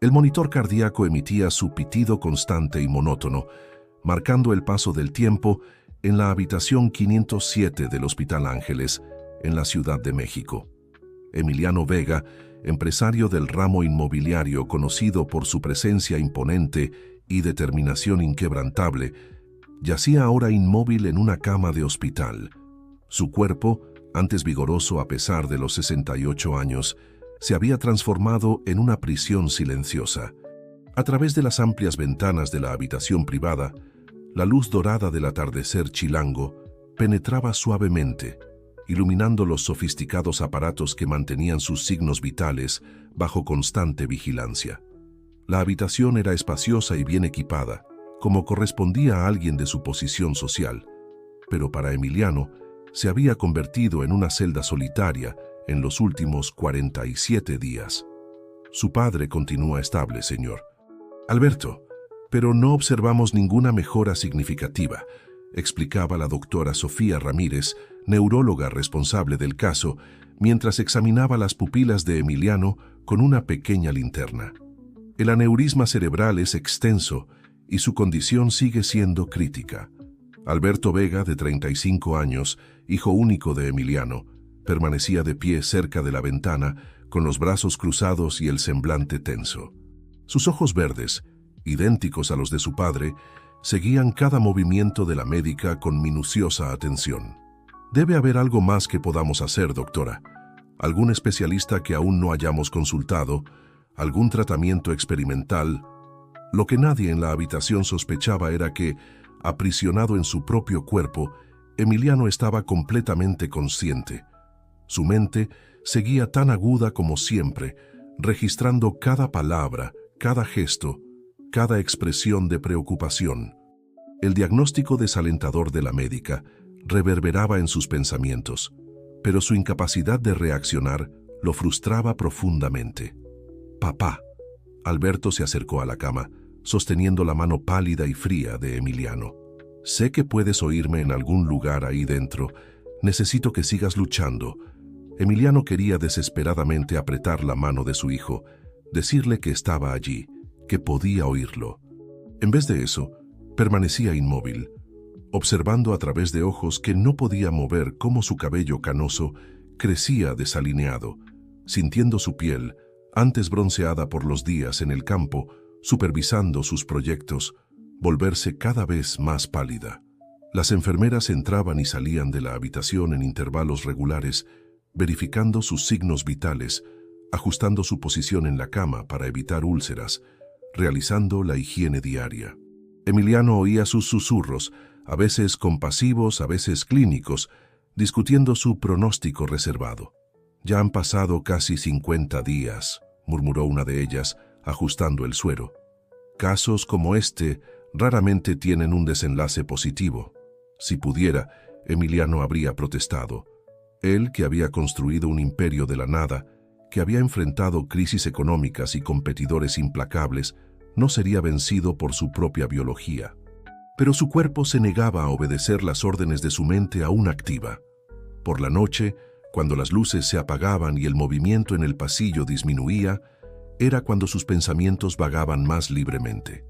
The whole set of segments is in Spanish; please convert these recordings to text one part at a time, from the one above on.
El monitor cardíaco emitía su pitido constante y monótono, marcando el paso del tiempo en la habitación 507 del Hospital Ángeles, en la Ciudad de México. Emiliano Vega, empresario del ramo inmobiliario conocido por su presencia imponente y determinación inquebrantable, yacía ahora inmóvil en una cama de hospital. Su cuerpo, antes vigoroso a pesar de los 68 años, se había transformado en una prisión silenciosa. A través de las amplias ventanas de la habitación privada, la luz dorada del atardecer chilango penetraba suavemente, iluminando los sofisticados aparatos que mantenían sus signos vitales bajo constante vigilancia. La habitación era espaciosa y bien equipada, como correspondía a alguien de su posición social, pero para Emiliano se había convertido en una celda solitaria en los últimos 47 días. Su padre continúa estable, señor Alberto, pero no observamos ninguna mejora significativa, explicaba la doctora Sofía Ramírez, neuróloga responsable del caso, mientras examinaba las pupilas de Emiliano con una pequeña linterna. El aneurisma cerebral es extenso y su condición sigue siendo crítica. Alberto Vega, de 35 años, hijo único de Emiliano, permanecía de pie cerca de la ventana, con los brazos cruzados y el semblante tenso. Sus ojos verdes, idénticos a los de su padre, seguían cada movimiento de la médica con minuciosa atención. Debe haber algo más que podamos hacer, doctora. Algún especialista que aún no hayamos consultado, algún tratamiento experimental. Lo que nadie en la habitación sospechaba era que, aprisionado en su propio cuerpo, Emiliano estaba completamente consciente. Su mente seguía tan aguda como siempre, registrando cada palabra, cada gesto, cada expresión de preocupación. El diagnóstico desalentador de la médica reverberaba en sus pensamientos, pero su incapacidad de reaccionar lo frustraba profundamente. «Papá». Alberto se acercó a la cama, sosteniendo la mano pálida y fría de Emiliano. «Sé que puedes oírme en algún lugar ahí dentro. Necesito que sigas luchando». Emiliano quería desesperadamente apretar la mano de su hijo, decirle que estaba allí, que podía oírlo. En vez de eso, permanecía inmóvil, observando a través de ojos que no podía mover cómo su cabello canoso crecía desalineado, sintiendo su piel, antes bronceada por los días en el campo, supervisando sus proyectos, volverse cada vez más pálida. Las enfermeras entraban y salían de la habitación en intervalos regulares, verificando sus signos vitales, ajustando su posición en la cama para evitar úlceras, realizando la higiene diaria. Emiliano oía sus susurros, a veces compasivos, a veces clínicos, discutiendo su pronóstico reservado. «Ya han pasado casi 50 días», murmuró una de ellas, ajustando el suero. «Casos como este raramente tienen un desenlace positivo». Si pudiera, Emiliano habría protestado. Él, que había construido un imperio de la nada, que había enfrentado crisis económicas y competidores implacables, no sería vencido por su propia biología. Pero su cuerpo se negaba a obedecer las órdenes de su mente aún activa. Por la noche, cuando las luces se apagaban y el movimiento en el pasillo disminuía, era cuando sus pensamientos vagaban más libremente.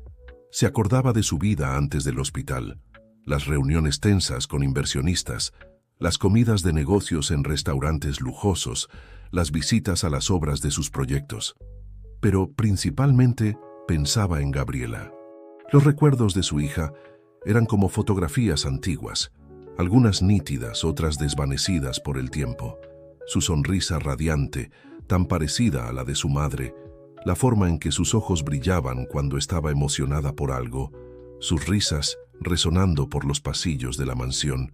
Se acordaba de su vida antes del hospital, las reuniones tensas con inversionistas, las comidas de negocios en restaurantes lujosos, las visitas a las obras de sus proyectos. Pero principalmente pensaba en Gabriela. Los recuerdos de su hija eran como fotografías antiguas, algunas nítidas, otras desvanecidas por el tiempo. Su sonrisa radiante, tan parecida a la de su madre, la forma en que sus ojos brillaban cuando estaba emocionada por algo, sus risas resonando por los pasillos de la mansión,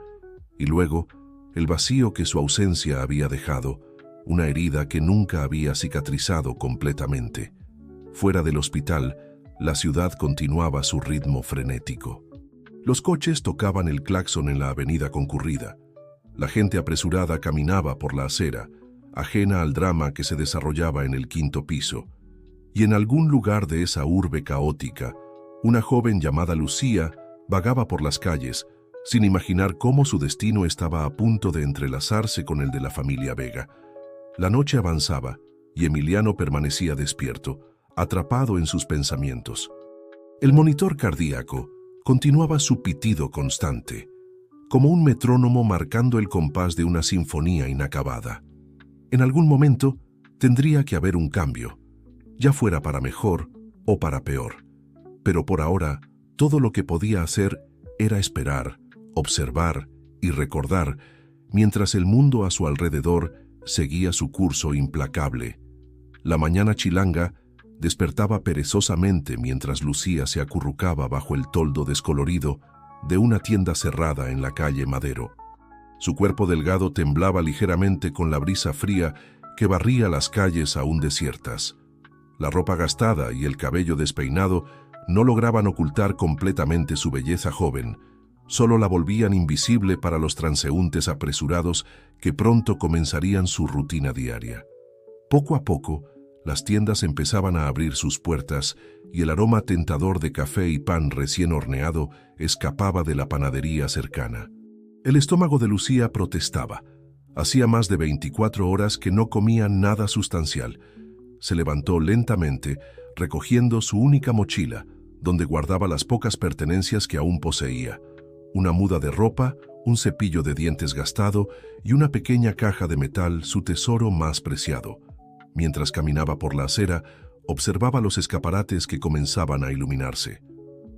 y luego el vacío que su ausencia había dejado, una herida que nunca había cicatrizado completamente. Fuera del hospital, la ciudad continuaba su ritmo frenético. Los coches tocaban el claxon en la avenida concurrida. La gente apresurada caminaba por la acera, ajena al drama que se desarrollaba en el 5º piso. Y en algún lugar de esa urbe caótica, una joven llamada Lucía vagaba por las calles, sin imaginar cómo su destino estaba a punto de entrelazarse con el de la familia Vega. La noche avanzaba y Emiliano permanecía despierto, atrapado en sus pensamientos. El monitor cardíaco continuaba su pitido constante, como un metrónomo marcando el compás de una sinfonía inacabada. En algún momento tendría que haber un cambio, ya fuera para mejor o para peor. Pero por ahora, todo lo que podía hacer era esperar, observar y recordar, mientras el mundo a su alrededor seguía su curso implacable. La mañana chilanga despertaba perezosamente mientras Lucía se acurrucaba bajo el toldo descolorido de una tienda cerrada en la calle Madero. Su cuerpo delgado temblaba ligeramente con la brisa fría que barría las calles aún desiertas. La ropa gastada y el cabello despeinado no lograban ocultar completamente su belleza joven, solo la volvían invisible para los transeúntes apresurados que pronto comenzarían su rutina diaria. Poco a poco, las tiendas empezaban a abrir sus puertas y el aroma tentador de café y pan recién horneado escapaba de la panadería cercana. El estómago de Lucía protestaba. Hacía más de 24 horas que no comía nada sustancial. Se levantó lentamente, recogiendo su única mochila, donde guardaba las pocas pertenencias que aún poseía: una muda de ropa, un cepillo de dientes gastado y una pequeña caja de metal, su tesoro más preciado. Mientras caminaba por la acera, observaba los escaparates que comenzaban a iluminarse.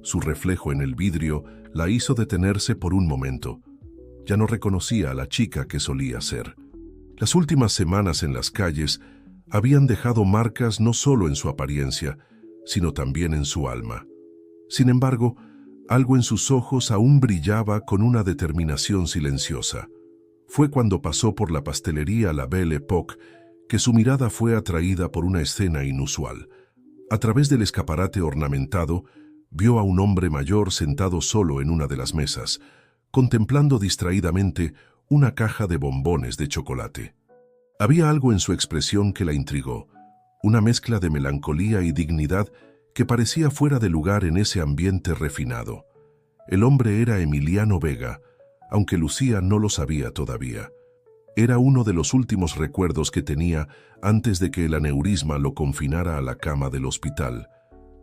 Su reflejo en el vidrio la hizo detenerse por un momento. Ya no reconocía a la chica que solía ser. Las últimas semanas en las calles habían dejado marcas no solo en su apariencia, sino también en su alma. Sin embargo, algo en sus ojos aún brillaba con una determinación silenciosa. Fue cuando pasó por la pastelería La Belle Époque que su mirada fue atraída por una escena inusual. A través del escaparate ornamentado, vio a un hombre mayor sentado solo en una de las mesas, contemplando distraídamente una caja de bombones de chocolate. Había algo en su expresión que la intrigó, una mezcla de melancolía y dignidad que parecía fuera de lugar en ese ambiente refinado. El hombre era Emiliano Vega, aunque Lucía no lo sabía todavía. Era uno de los últimos recuerdos que tenía antes de que el aneurisma lo confinara a la cama del hospital.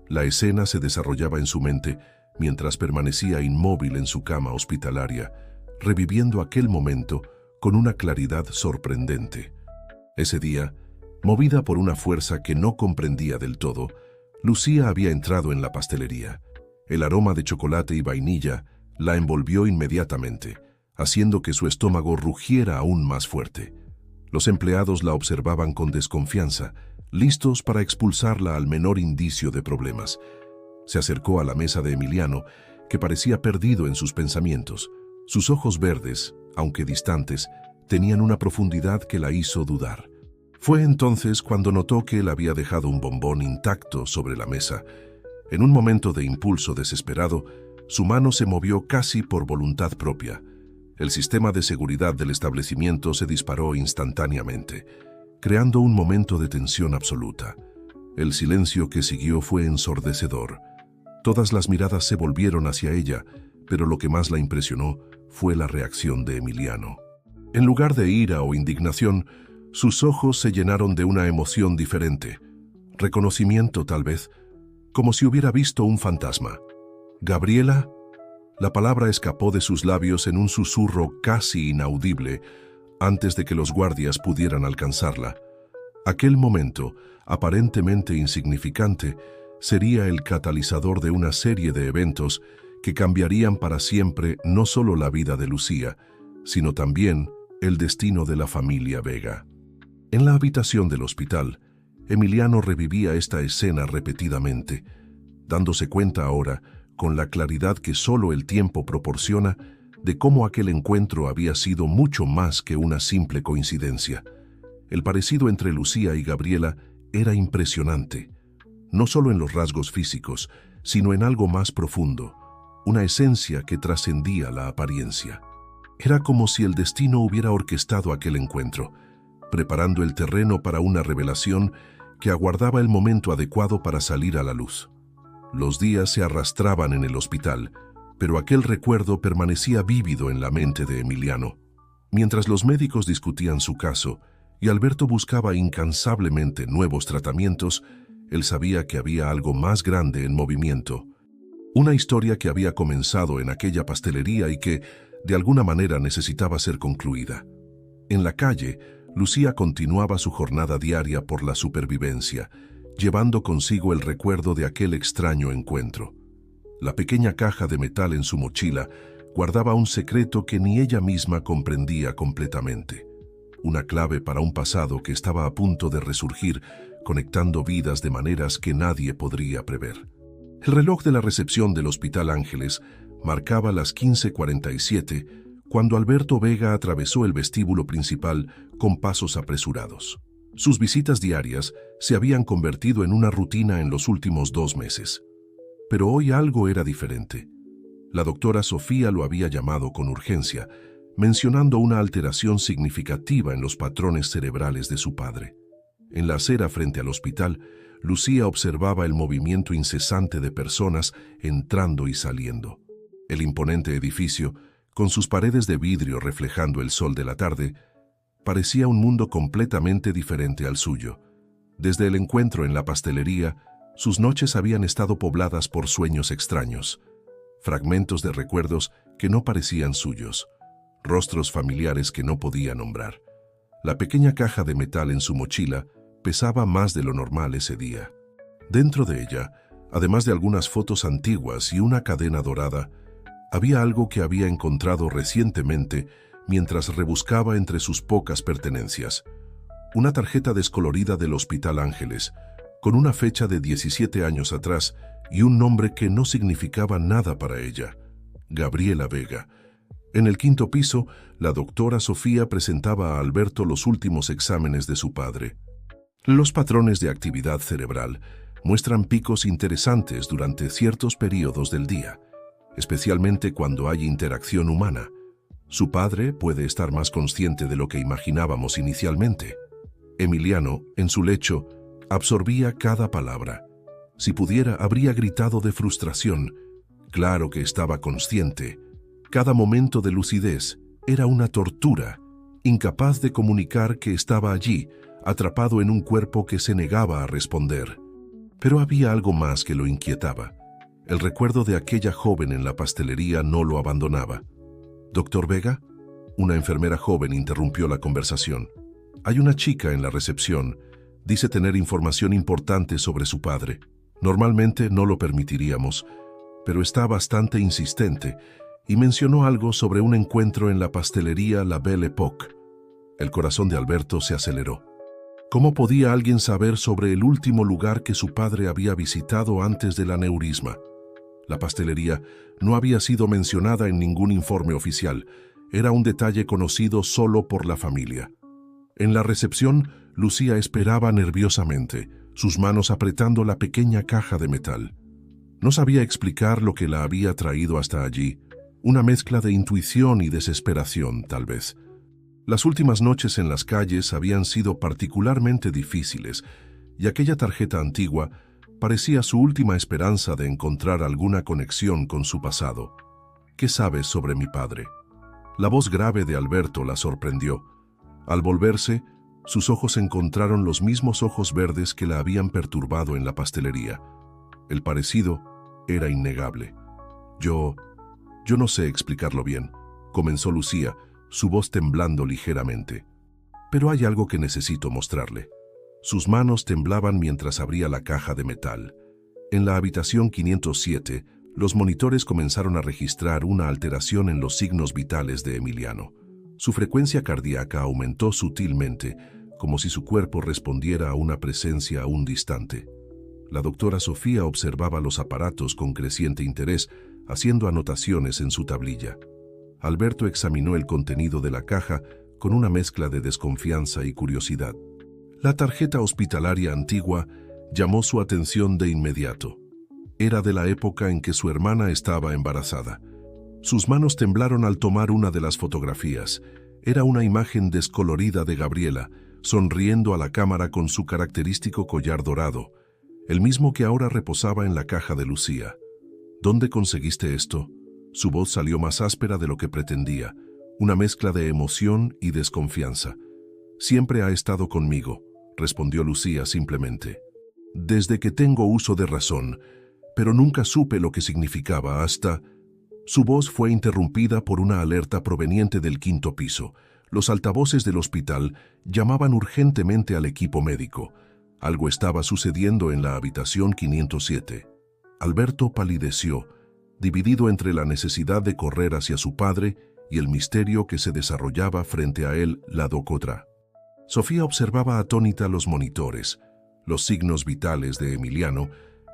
La escena se desarrollaba en su mente mientras permanecía inmóvil en su cama hospitalaria, reviviendo aquel momento con una claridad sorprendente. Ese día, movida por una fuerza que no comprendía del todo, Lucía había entrado en la pastelería. El aroma de chocolate y vainilla la envolvió inmediatamente, haciendo que su estómago rugiera aún más fuerte. Los empleados la observaban con desconfianza, listos para expulsarla al menor indicio de problemas. Se acercó a la mesa de Emiliano, que parecía perdido en sus pensamientos. Sus ojos verdes, aunque distantes, tenían una profundidad que la hizo dudar. Fue entonces cuando notó que él había dejado un bombón intacto sobre la mesa. En un momento de impulso desesperado, su mano se movió casi por voluntad propia. El sistema de seguridad del establecimiento se disparó instantáneamente, creando un momento de tensión absoluta. El silencio que siguió fue ensordecedor. Todas las miradas se volvieron hacia ella, pero lo que más la impresionó fue la reacción de Emiliano. En lugar de ira o indignación, sus ojos se llenaron de una emoción diferente. Reconocimiento, tal vez, como si hubiera visto un fantasma. «¿Gabriela?». La palabra escapó de sus labios en un susurro casi inaudible antes de que los guardias pudieran alcanzarla. Aquel momento, aparentemente insignificante, sería el catalizador de una serie de eventos que cambiarían para siempre no solo la vida de Lucía, sino también el destino de la familia Vega. En la habitación del hospital, Emiliano revivía esta escena repetidamente, dándose cuenta ahora, con la claridad que solo el tiempo proporciona, de cómo aquel encuentro había sido mucho más que una simple coincidencia. El parecido entre Lucía y Gabriela era impresionante, no solo en los rasgos físicos, sino en algo más profundo, una esencia que trascendía la apariencia. Era como si el destino hubiera orquestado aquel encuentro, preparando el terreno para una revelación que aguardaba el momento adecuado para salir a la luz. Los días se arrastraban en el hospital, pero aquel recuerdo permanecía vívido en la mente de Emiliano. Mientras los médicos discutían su caso y Alberto buscaba incansablemente nuevos tratamientos, Él sabía que había algo más grande en movimiento. Una historia que había comenzado en aquella pastelería y que, de alguna manera, necesitaba ser concluida. En la calle, Lucía continuaba su jornada diaria por la supervivencia, llevando consigo el recuerdo de aquel extraño encuentro. La pequeña caja de metal en su mochila guardaba un secreto que ni ella misma comprendía completamente. Una clave para un pasado que estaba a punto de resurgir, conectando vidas de maneras que nadie podría prever. El reloj de la recepción del Hospital Ángeles marcaba las 15:47 cuando Alberto Vega atravesó el vestíbulo principal con pasos apresurados. Sus visitas diarias se habían convertido en una rutina en los últimos 2 meses. Pero hoy algo era diferente. La doctora Sofía lo había llamado con urgencia, mencionando una alteración significativa en los patrones cerebrales de su padre. En la acera frente al hospital, Lucía observaba el movimiento incesante de personas entrando y saliendo. El imponente edificio, con sus paredes de vidrio reflejando el sol de la tarde, parecía un mundo completamente diferente al suyo. Desde el encuentro en la pastelería, sus noches habían estado pobladas por sueños extraños, fragmentos de recuerdos que no parecían suyos, rostros familiares que no podía nombrar. La pequeña caja de metal en su mochila pesaba más de lo normal ese día. Dentro de ella, además de algunas fotos antiguas y una cadena dorada, había algo que había encontrado recientemente mientras rebuscaba entre sus pocas pertenencias. Una tarjeta descolorida del Hospital Ángeles, con una fecha de 17 años atrás y un nombre que no significaba nada para ella: Gabriela Vega. En el 5º piso, la doctora Sofía presentaba a Alberto los últimos exámenes de su padre. Los patrones de actividad cerebral muestran picos interesantes durante ciertos periodos del día, especialmente cuando hay interacción humana. Su padre puede estar más consciente de lo que imaginábamos inicialmente. Emiliano, en su lecho, absorbía cada palabra. Si pudiera, habría gritado de frustración. Claro que estaba consciente. Cada momento de lucidez era una tortura, incapaz de comunicar que estaba allí, atrapado en un cuerpo que se negaba a responder. Pero había algo más que lo inquietaba. El recuerdo de aquella joven en la pastelería no lo abandonaba. «¿Doctor Vega?», una enfermera joven interrumpió la conversación. «Hay una chica en la recepción. Dice tener información importante sobre su padre. Normalmente no lo permitiríamos, pero está bastante insistente y mencionó algo sobre un encuentro en la pastelería La Belle Époque». El corazón de Alberto se aceleró. ¿Cómo podía alguien saber sobre el último lugar que su padre había visitado antes del aneurisma? La pastelería no había sido mencionada en ningún informe oficial. Era un detalle conocido solo por la familia. En la recepción, Lucía esperaba nerviosamente, sus manos apretando la pequeña caja de metal. No sabía explicar lo que la había traído hasta allí, una mezcla de intuición y desesperación, tal vez. Las últimas noches en las calles habían sido particularmente difíciles, y aquella tarjeta antigua parecía su última esperanza de encontrar alguna conexión con su pasado. «¿Qué sabes sobre mi padre?». La voz grave de Alberto la sorprendió. Al volverse, sus ojos encontraron los mismos ojos verdes que la habían perturbado en la pastelería. El parecido era innegable. Yo no sé explicarlo bien», comenzó Lucía, su voz temblando ligeramente. «Pero hay algo que necesito mostrarle». Sus manos temblaban mientras abría la caja de metal. En la habitación 507, los monitores comenzaron a registrar una alteración en los signos vitales de Emiliano. Su frecuencia cardíaca aumentó sutilmente, como si su cuerpo respondiera a una presencia aún distante. La doctora Sofía observaba los aparatos con creciente interés, haciendo anotaciones en su tablilla. Alberto examinó el contenido de la caja con una mezcla de desconfianza y curiosidad. La tarjeta hospitalaria antigua llamó su atención de inmediato. Era de la época en que su hermana estaba embarazada. Sus manos temblaron al tomar una de las fotografías. Era una imagen descolorida de Gabriela, sonriendo a la cámara con su característico collar dorado, el mismo que ahora reposaba en la caja de Lucía. «¿Dónde conseguiste esto?». Su voz salió más áspera de lo que pretendía, una mezcla de emoción y desconfianza. «Siempre ha estado conmigo», respondió Lucía simplemente. Desde que tengo uso de razón, pero nunca supe lo que significaba hasta... Su voz fue interrumpida por una alerta proveniente del quinto piso. Los altavoces del hospital llamaban urgentemente al equipo médico. Algo estaba sucediendo en la habitación 507. Alberto palideció, dividido entre la necesidad de correr hacia su padre y el misterio que se desarrollaba frente a él lado contra. Sofía observaba atónita los monitores. Los signos vitales de Emiliano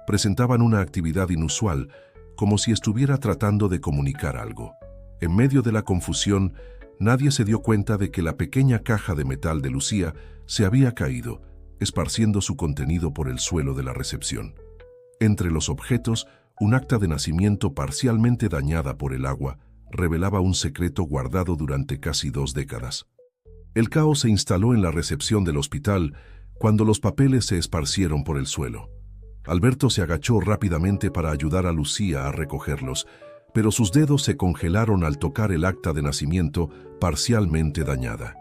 presentaban una actividad inusual, como si estuviera tratando de comunicar algo. En medio de la confusión, nadie se dio cuenta de que la pequeña caja de metal de Lucía se había caído, esparciendo su contenido por el suelo de la recepción. Entre los objetos, un acta de nacimiento parcialmente dañada por el agua revelaba un secreto guardado durante casi 2 décadas. El caos se instaló en la recepción del hospital cuando los papeles se esparcieron por el suelo. Alberto se agachó rápidamente para ayudar a Lucía a recogerlos, pero sus dedos se congelaron al tocar el acta de nacimiento parcialmente dañada.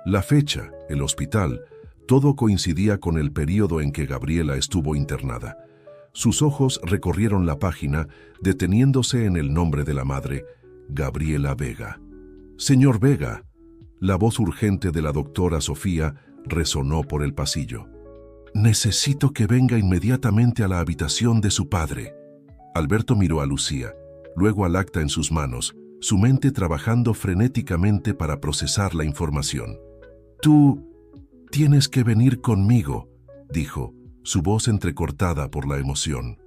La fecha, el hospital, todo coincidía con el período en que Gabriela estuvo internada. Sus ojos recorrieron la página, deteniéndose en el nombre de la madre, Gabriela Vega. «Señor Vega», la voz urgente de la doctora Sofía resonó por el pasillo. «Necesito que venga inmediatamente a la habitación de su padre». Alberto miró a Lucía, luego al acta en sus manos, su mente trabajando frenéticamente para procesar la información. «Tú tienes que venir conmigo», dijo, su voz entrecortada por la emoción.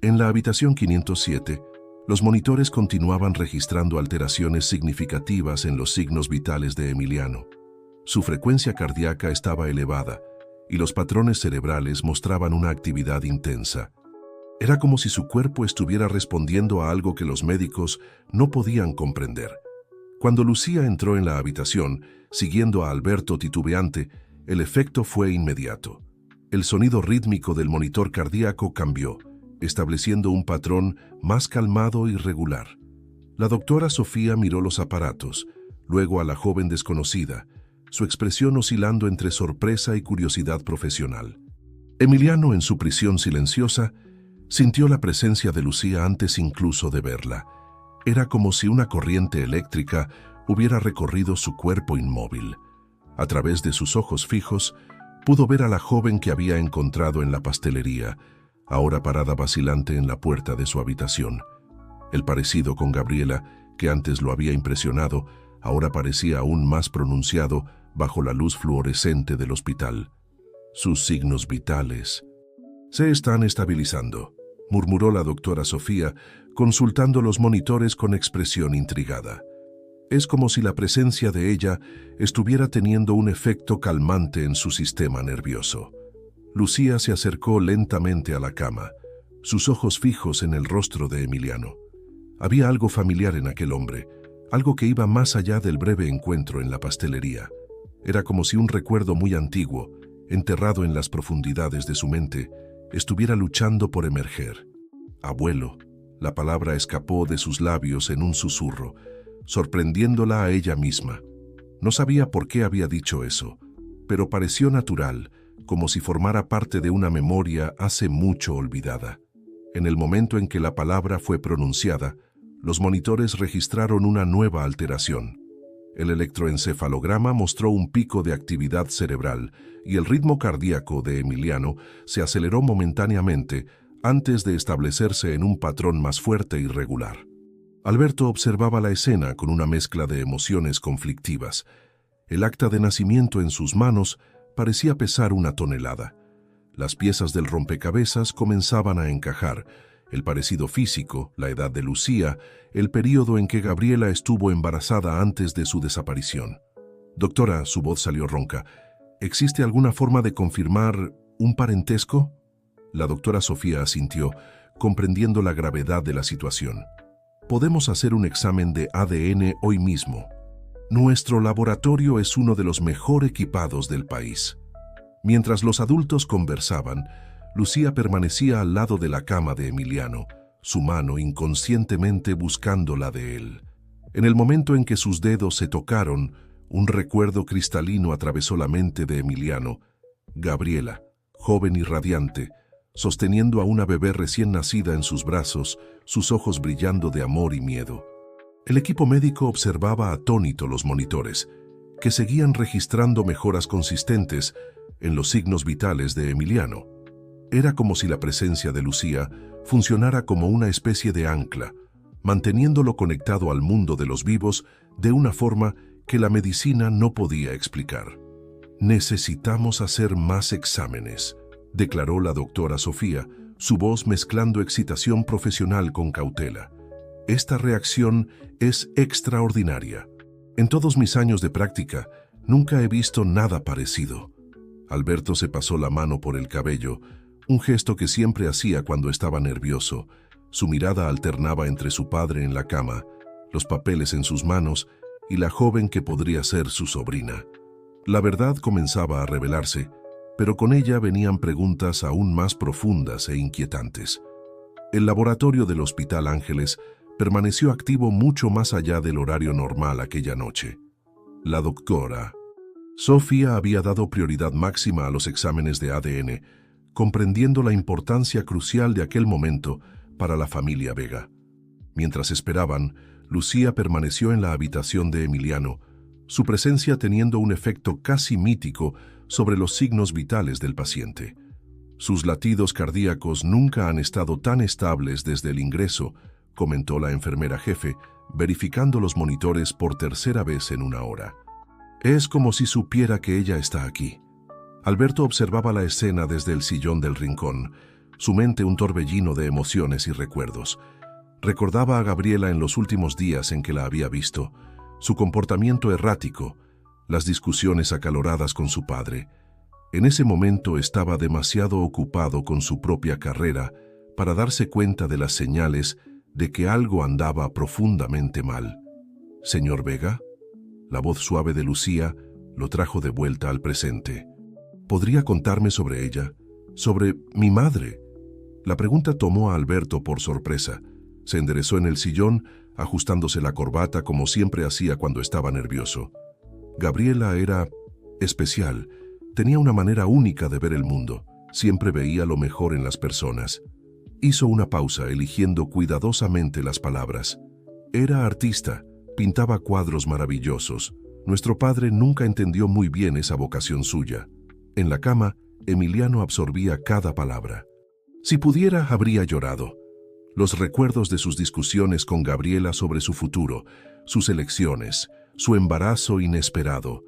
En la habitación 507, los monitores continuaban registrando alteraciones significativas en los signos vitales de Emiliano. Su frecuencia cardíaca estaba elevada, y los patrones cerebrales mostraban una actividad intensa. Era como si su cuerpo estuviera respondiendo a algo que los médicos no podían comprender. Cuando Lucía entró en la habitación, siguiendo a Alberto titubeante, el efecto fue inmediato. El sonido rítmico del monitor cardíaco cambió, estableciendo un patrón más calmado y regular. La doctora Sofía miró los aparatos, luego a la joven desconocida, su expresión oscilando entre sorpresa y curiosidad profesional. Emiliano, en su prisión silenciosa, sintió la presencia de Lucía antes incluso de verla. Era como si una corriente eléctrica hubiera recorrido su cuerpo inmóvil. A través de sus ojos fijos, pudo ver a la joven que había encontrado en la pastelería, ahora parada vacilante en la puerta de su habitación. El parecido con Gabriela, que antes lo había impresionado, ahora parecía aún más pronunciado bajo la luz fluorescente del hospital. Sus signos vitales se están estabilizando, murmuró la doctora Sofía, consultando los monitores con expresión intrigada. Es como si la presencia de ella estuviera teniendo un efecto calmante en su sistema nervioso. Lucía se acercó lentamente a la cama, sus ojos fijos en el rostro de Emiliano. Había algo familiar en aquel hombre, algo que iba más allá del breve encuentro en la pastelería. Era como si un recuerdo muy antiguo, enterrado en las profundidades de su mente, estuviera luchando por emerger. «Abuelo», la palabra escapó de sus labios en un susurro, sorprendiéndola a ella misma. No sabía por qué había dicho eso, pero pareció natural, como si formara parte de una memoria hace mucho olvidada. En el momento en que la palabra fue pronunciada, los monitores registraron una nueva alteración. El electroencefalograma mostró un pico de actividad cerebral y el ritmo cardíaco de Emiliano se aceleró momentáneamente antes de establecerse en un patrón más fuerte y regular. Alberto observaba la escena con una mezcla de emociones conflictivas. El acta de nacimiento en sus manos parecía pesar 1 tonelada. Las piezas del rompecabezas comenzaban a encajar. El parecido físico, la edad de Lucía, el período en que Gabriela estuvo embarazada antes de su desaparición. «Doctora», su voz salió ronca, «¿existe alguna forma de confirmar un parentesco?» La doctora Sofía asintió, comprendiendo la gravedad de la situación. «Podemos hacer un examen de ADN hoy mismo. Nuestro laboratorio es uno de los mejor equipados del país». Mientras los adultos conversaban, Lucía permanecía al lado de la cama de Emiliano, su mano inconscientemente buscando la de él. En el momento en que sus dedos se tocaron, un recuerdo cristalino atravesó la mente de Emiliano. Gabriela, joven y radiante, sosteniendo a una bebé recién nacida en sus brazos, sus ojos brillando de amor y miedo. El equipo médico observaba atónito los monitores, que seguían registrando mejoras consistentes en los signos vitales de Emiliano. Era como si la presencia de Lucía funcionara como una especie de ancla, manteniéndolo conectado al mundo de los vivos de una forma que la medicina no podía explicar. «Necesitamos hacer más exámenes», declaró la doctora Sofía, su voz mezclando excitación profesional con cautela. «Esta reacción es extraordinaria. En todos mis años de práctica, nunca he visto nada parecido». Alberto se pasó la mano por el cabello, un gesto que siempre hacía cuando estaba nervioso. Su mirada alternaba entre su padre en la cama, los papeles en sus manos y la joven que podría ser su sobrina. La verdad comenzaba a revelarse, pero con ella venían preguntas aún más profundas e inquietantes. El laboratorio del Hospital Ángeles permaneció activo mucho más allá del horario normal aquella noche. La doctora Sofía había dado prioridad máxima a los exámenes de ADN, comprendiendo la importancia crucial de aquel momento para la familia Vega. Mientras esperaban, Lucía permaneció en la habitación de Emiliano, su presencia teniendo un efecto casi mítico sobre los signos vitales del paciente. Sus latidos cardíacos nunca han estado tan estables desde el ingreso, comentó la enfermera jefe, verificando los monitores por tercera vez en una hora. Es como si supiera que ella está aquí. Alberto observaba la escena desde el sillón del rincón, su mente un torbellino de emociones y recuerdos. Recordaba a Gabriela en los últimos días en que la había visto, su comportamiento errático, las discusiones acaloradas con su padre. En ese momento estaba demasiado ocupado con su propia carrera para darse cuenta de las señales de que algo andaba profundamente mal. «Señor Vega», la voz suave de Lucía lo trajo de vuelta al presente. «¿Podría contarme sobre ella? ¿Sobre mi madre?» La pregunta tomó a Alberto por sorpresa. Se enderezó en el sillón, ajustándose la corbata como siempre hacía cuando estaba nervioso. Gabriela era especial, tenía una manera única de ver el mundo, siempre veía lo mejor en las personas. Hizo una pausa, eligiendo cuidadosamente las palabras. Era artista, pintaba cuadros maravillosos. Nuestro padre nunca entendió muy bien esa vocación suya. En la cama, Emiliano absorbía cada palabra. Si pudiera, habría llorado. Los recuerdos de sus discusiones con Gabriela sobre su futuro, sus elecciones, su embarazo inesperado,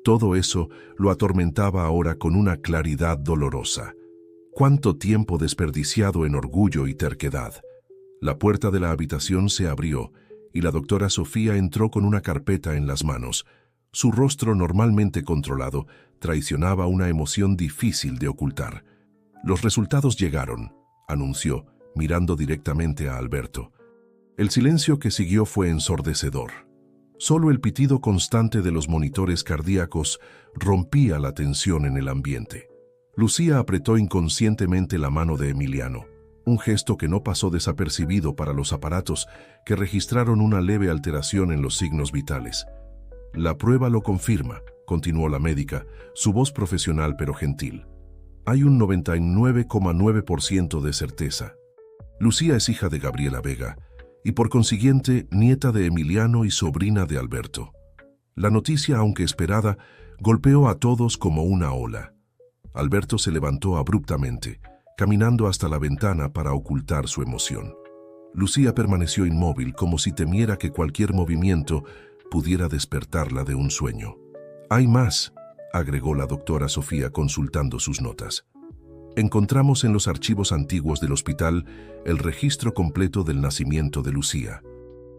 todo eso lo atormentaba ahora con una claridad dolorosa. Cuánto tiempo desperdiciado en orgullo y terquedad. La puerta de la habitación se abrió y la doctora Sofía entró con una carpeta en las manos. Su rostro, normalmente controlado, traicionaba una emoción difícil de ocultar. «Los resultados llegaron», anunció, mirando directamente a Alberto. El silencio que siguió fue ensordecedor. Solo el pitido constante de los monitores cardíacos rompía la tensión en el ambiente. Lucía apretó inconscientemente la mano de Emiliano, un gesto que no pasó desapercibido para los aparatos que registraron una leve alteración en los signos vitales. «La prueba lo confirma», continuó la médica, su voz profesional pero gentil. «Hay un 99,9% de certeza. Lucía es hija de Gabriela Vega y por consiguiente nieta de Emiliano y sobrina de Alberto». La noticia, aunque esperada, golpeó a todos como una ola. Alberto se levantó abruptamente, caminando hasta la ventana para ocultar su emoción. Lucía permaneció inmóvil, como si temiera que cualquier movimiento pudiera despertarla de un sueño. «Hay más», agregó la doctora Sofía consultando sus notas. «Encontramos en los archivos antiguos del hospital el registro completo del nacimiento de Lucía.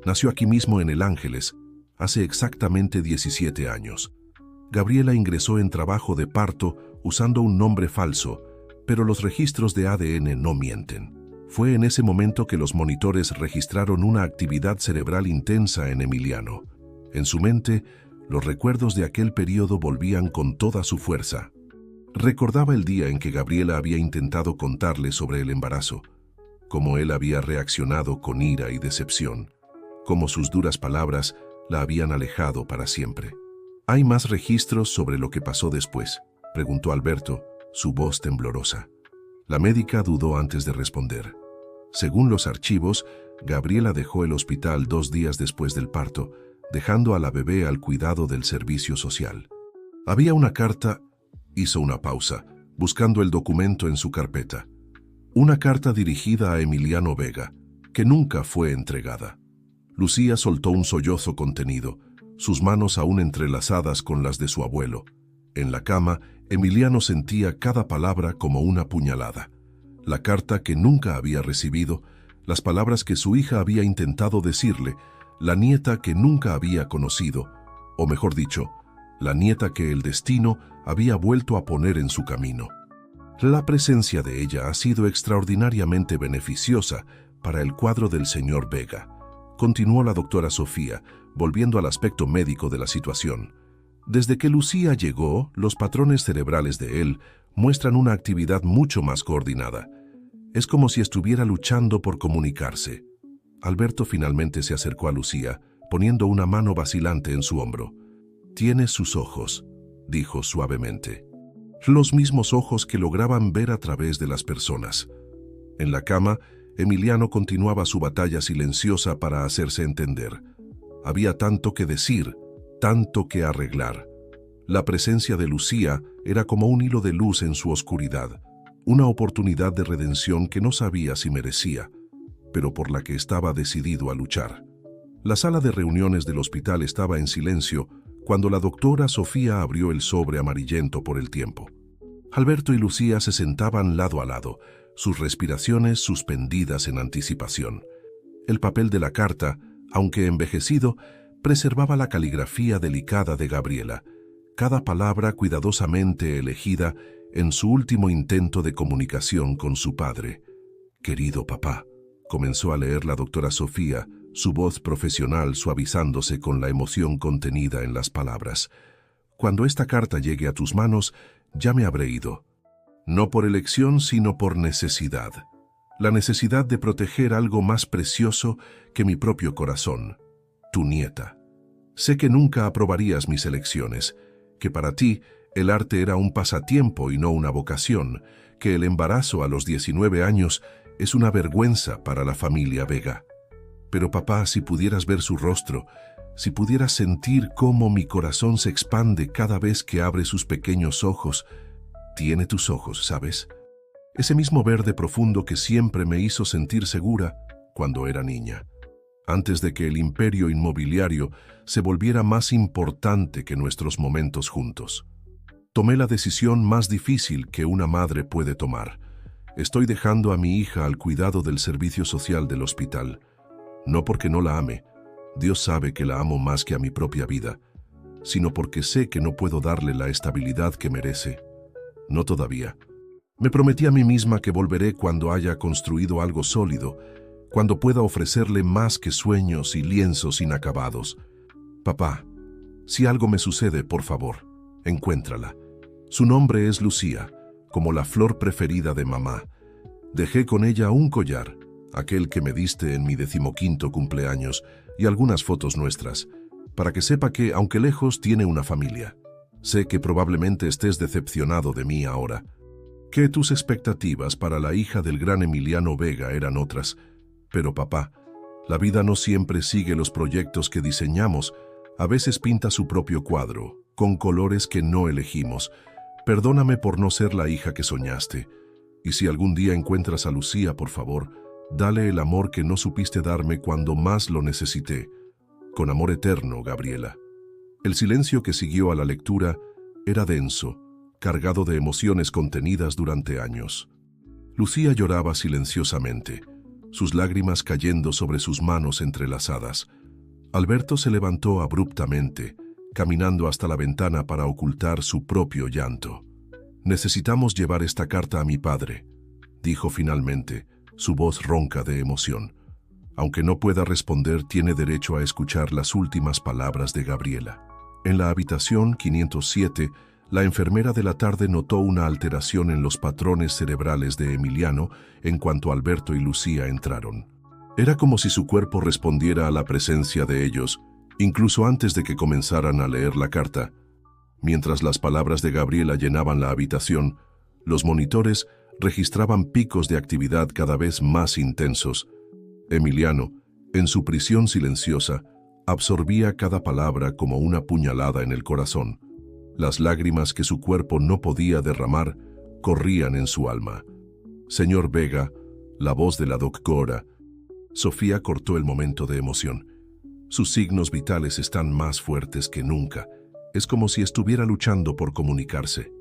Nació aquí mismo en El Ángeles, hace exactamente 17 años. Gabriela ingresó en trabajo de parto usando un nombre falso, pero los registros de ADN no mienten. Fue en ese momento que los monitores registraron una actividad cerebral intensa en Emiliano. En su mente, los recuerdos de aquel periodo volvían con toda su fuerza. Recordaba el día en que Gabriela había intentado contarle sobre el embarazo, cómo él había reaccionado con ira y decepción, cómo sus duras palabras la habían alejado para siempre. «¿Hay más registros sobre lo que pasó después?», preguntó Alberto, su voz temblorosa. La médica dudó antes de responder. Según los archivos, Gabriela dejó el hospital 2 días después del parto, dejando a la bebé al cuidado del servicio social. Había una carta. Hizo una pausa, buscando el documento en su carpeta. Una carta dirigida a Emiliano Vega, que nunca fue entregada. Lucía soltó un sollozo contenido, sus manos aún entrelazadas con las de su abuelo. En la cama, Emiliano sentía cada palabra como una puñalada. La carta que nunca había recibido, las palabras que su hija había intentado decirle, la nieta que nunca había conocido, o mejor dicho, la nieta que el destino había vuelto a poner en su camino. La presencia de ella ha sido extraordinariamente beneficiosa para el cuadro del señor Vega, continuó la doctora Sofía, volviendo al aspecto médico de la situación. Desde que Lucía llegó, los patrones cerebrales de él muestran una actividad mucho más coordinada. Es como si estuviera luchando por comunicarse. Alberto finalmente se acercó a Lucía, poniendo una mano vacilante en su hombro. «Tiene sus ojos», dijo suavemente. Los mismos ojos que lograban ver a través de las personas. En la cama, Emiliano continuaba su batalla silenciosa para hacerse entender. Había tanto que decir, tanto que arreglar. La presencia de Lucía era como un hilo de luz en su oscuridad, una oportunidad de redención que no sabía si merecía, pero por la que estaba decidido a luchar. La sala de reuniones del hospital estaba en silencio cuando la doctora Sofía abrió el sobre amarillento por el tiempo. Alberto y Lucía se sentaban lado a lado, sus respiraciones suspendidas en anticipación. El papel de la carta, aunque envejecido, preservaba la caligrafía delicada de Gabriela, cada palabra cuidadosamente elegida en su último intento de comunicación con su padre. «Querido papá», comenzó a leer la doctora Sofía, su voz profesional suavizándose con la emoción contenida en las palabras. «Cuando esta carta llegue a tus manos, ya me habré ido. No por elección, sino por necesidad. La necesidad de proteger algo más precioso que mi propio corazón. Tu nieta. Sé que nunca aprobarías mis elecciones, que para ti el arte era un pasatiempo y no una vocación, que el embarazo a los 19 años es una vergüenza para la familia Vega. Pero papá, si pudieras ver su rostro, si pudieras sentir cómo mi corazón se expande cada vez que abre sus pequeños ojos, tiene tus ojos, ¿sabes? Ese mismo verde profundo que siempre me hizo sentir segura cuando era niña, antes de que el imperio inmobiliario se volviera más importante que nuestros momentos juntos. Tomé la decisión más difícil que una madre puede tomar. Estoy dejando a mi hija al cuidado del servicio social del hospital. No porque no la ame, Dios sabe que la amo más que a mi propia vida, sino porque sé que no puedo darle la estabilidad que merece. No todavía. Me prometí a mí misma que volveré cuando haya construido algo sólido, cuando pueda ofrecerle más que sueños y lienzos inacabados. Papá, si algo me sucede, por favor, encuéntrala. Su nombre es Lucía, como la flor preferida de mamá. Dejé con ella un collar, aquel que me diste en mi 15º cumpleaños, y algunas fotos nuestras, para que sepa que, aunque lejos, tiene una familia. Sé que probablemente estés decepcionado de mí ahora, que tus expectativas para la hija del gran Emiliano Vega eran otras, pero papá, la vida no siempre sigue los proyectos que diseñamos, a veces pinta su propio cuadro, con colores que no elegimos. Perdóname por no ser la hija que soñaste, y si algún día encuentras a Lucía, por favor, dale el amor que no supiste darme cuando más lo necesité. Con amor eterno, Gabriela». El silencio que siguió a la lectura era denso, cargado de emociones contenidas durante años. Lucía lloraba silenciosamente, sus lágrimas cayendo sobre sus manos entrelazadas. Alberto se levantó abruptamente, caminando hasta la ventana para ocultar su propio llanto. «Necesitamos llevar esta carta a mi padre», dijo finalmente, su voz ronca de emoción. Aunque no pueda responder, tiene derecho a escuchar las últimas palabras de Gabriela. En la habitación 507, la enfermera de la tarde notó una alteración en los patrones cerebrales de Emiliano en cuanto Alberto y Lucía entraron. Era como si su cuerpo respondiera a la presencia de ellos, incluso antes de que comenzaran a leer la carta. Mientras las palabras de Gabriela llenaban la habitación, los monitores registraban picos de actividad cada vez más intensos. Emiliano, en su prisión silenciosa, absorbía cada palabra como una puñalada en el corazón. Las lágrimas que su cuerpo no podía derramar corrían en su alma. Señor Vega, la voz de la doctora. Sofía cortó el momento de emoción. Sus signos vitales están más fuertes que nunca. Es como si estuviera luchando por comunicarse.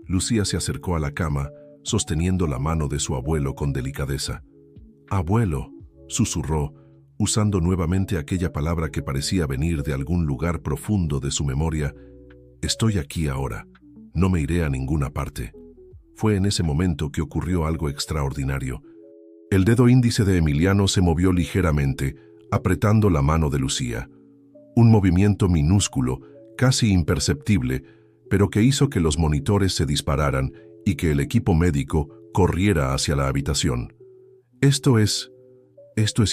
Lucía se acercó a la cama, sosteniendo la mano de su abuelo con delicadeza. «Abuelo», susurró, usando nuevamente aquella palabra que parecía venir de algún lugar profundo de su memoria. «Estoy aquí ahora. No me iré a ninguna parte». Fue en ese momento que ocurrió algo extraordinario. El dedo índice de Emiliano se movió ligeramente, apretando la mano de Lucía. Un movimiento minúsculo, casi imperceptible, pero que hizo que los monitores se dispararan y que el equipo médico corriera hacia la habitación. Esto es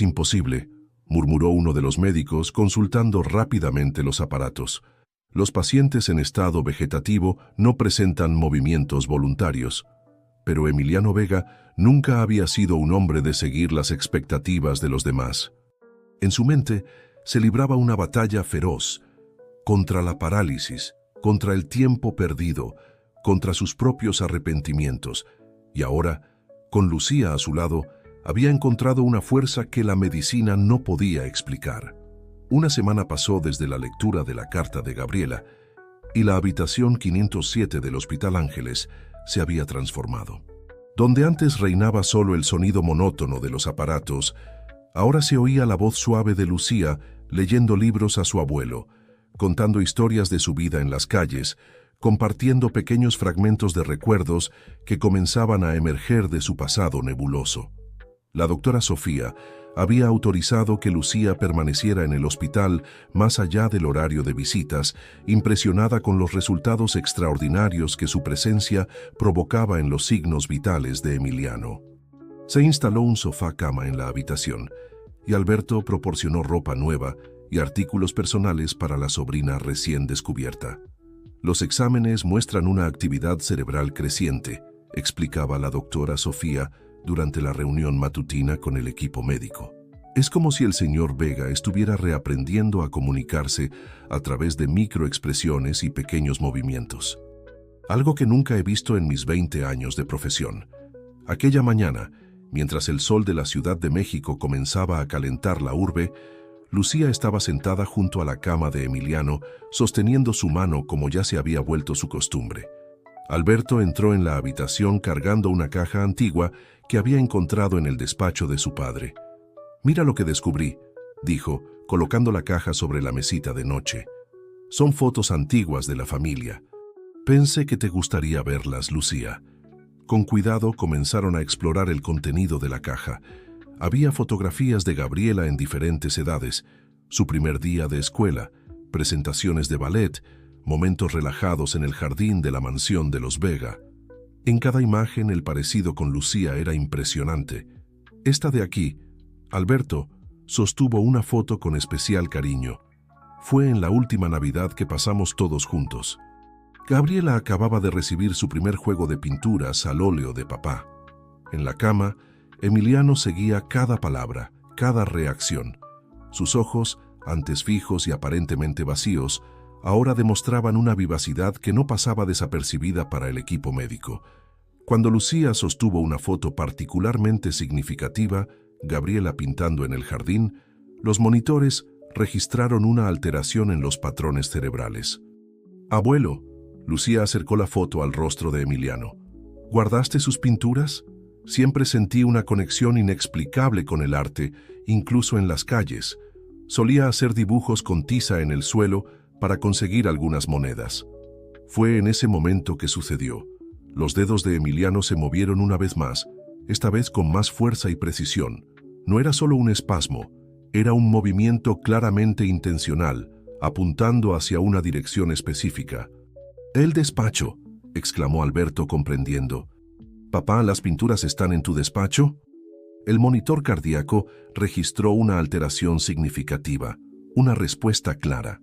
imposible», murmuró uno de los médicos consultando rápidamente los aparatos. Los pacientes en estado vegetativo no presentan movimientos voluntarios. Pero Emiliano Vega nunca había sido un hombre de seguir las expectativas de los demás. En su mente se libraba una batalla feroz contra la parálisis, contra el tiempo perdido, contra sus propios arrepentimientos. Y ahora, con Lucía a su lado, había encontrado una fuerza que la medicina no podía explicar. Una semana pasó desde la lectura de la carta de Gabriela y la habitación 507 del Hospital Ángeles se había transformado. Donde antes reinaba solo el sonido monótono de los aparatos, ahora se oía la voz suave de Lucía leyendo libros a su abuelo, contando historias de su vida en las calles, compartiendo pequeños fragmentos de recuerdos que comenzaban a emerger de su pasado nebuloso. La doctora Sofía había autorizado que Lucía permaneciera en el hospital más allá del horario de visitas, impresionada con los resultados extraordinarios que su presencia provocaba en los signos vitales de Emiliano. Se instaló un sofá-cama en la habitación, y Alberto proporcionó ropa nueva y artículos personales para la sobrina recién descubierta. «Los exámenes muestran una actividad cerebral creciente», explicaba la doctora Sofía durante la reunión matutina con el equipo médico. «Es como si el señor Vega estuviera reaprendiendo a comunicarse a través de microexpresiones y pequeños movimientos. Algo que nunca he visto en mis 20 años de profesión». Aquella mañana, mientras el sol de la Ciudad de México comenzaba a calentar la urbe, Lucía estaba sentada junto a la cama de Emiliano, sosteniendo su mano como ya se había vuelto su costumbre. Alberto entró en la habitación cargando una caja antigua que había encontrado en el despacho de su padre. «Mira lo que descubrí», dijo, colocando la caja sobre la mesita de noche. «Son fotos antiguas de la familia. Pensé que te gustaría verlas, Lucía». Con cuidado comenzaron a explorar el contenido de la caja. Había fotografías de Gabriela en diferentes edades, su primer día de escuela, presentaciones de ballet, momentos relajados en el jardín de la mansión de los Vega. En cada imagen el parecido con Lucía era impresionante. «Esta de aquí», Alberto sostuvo una foto con especial cariño. «Fue en la última Navidad que pasamos todos juntos». Gabriela acababa de recibir su primer juego de pinturas al óleo de papá. En la cama, Emiliano seguía cada palabra, cada reacción. Sus ojos, antes fijos y aparentemente vacíos, ahora demostraban una vivacidad que no pasaba desapercibida para el equipo médico. Cuando Lucía sostuvo una foto particularmente significativa, Gabriela pintando en el jardín, los monitores registraron una alteración en los patrones cerebrales. «Abuelo», Lucía acercó la foto al rostro de Emiliano. «¿Guardaste sus pinturas? Siempre sentí una conexión inexplicable con el arte, incluso en las calles. Solía hacer dibujos con tiza en el suelo para conseguir algunas monedas». Fue en ese momento que sucedió. Los dedos de Emiliano se movieron una vez más, esta vez con más fuerza y precisión. No era solo un espasmo, era un movimiento claramente intencional, apuntando hacia una dirección específica. «El despacho», exclamó Alberto comprendiendo. «Papá, ¿las pinturas están en tu despacho?» El monitor cardíaco registró una alteración significativa, una respuesta clara.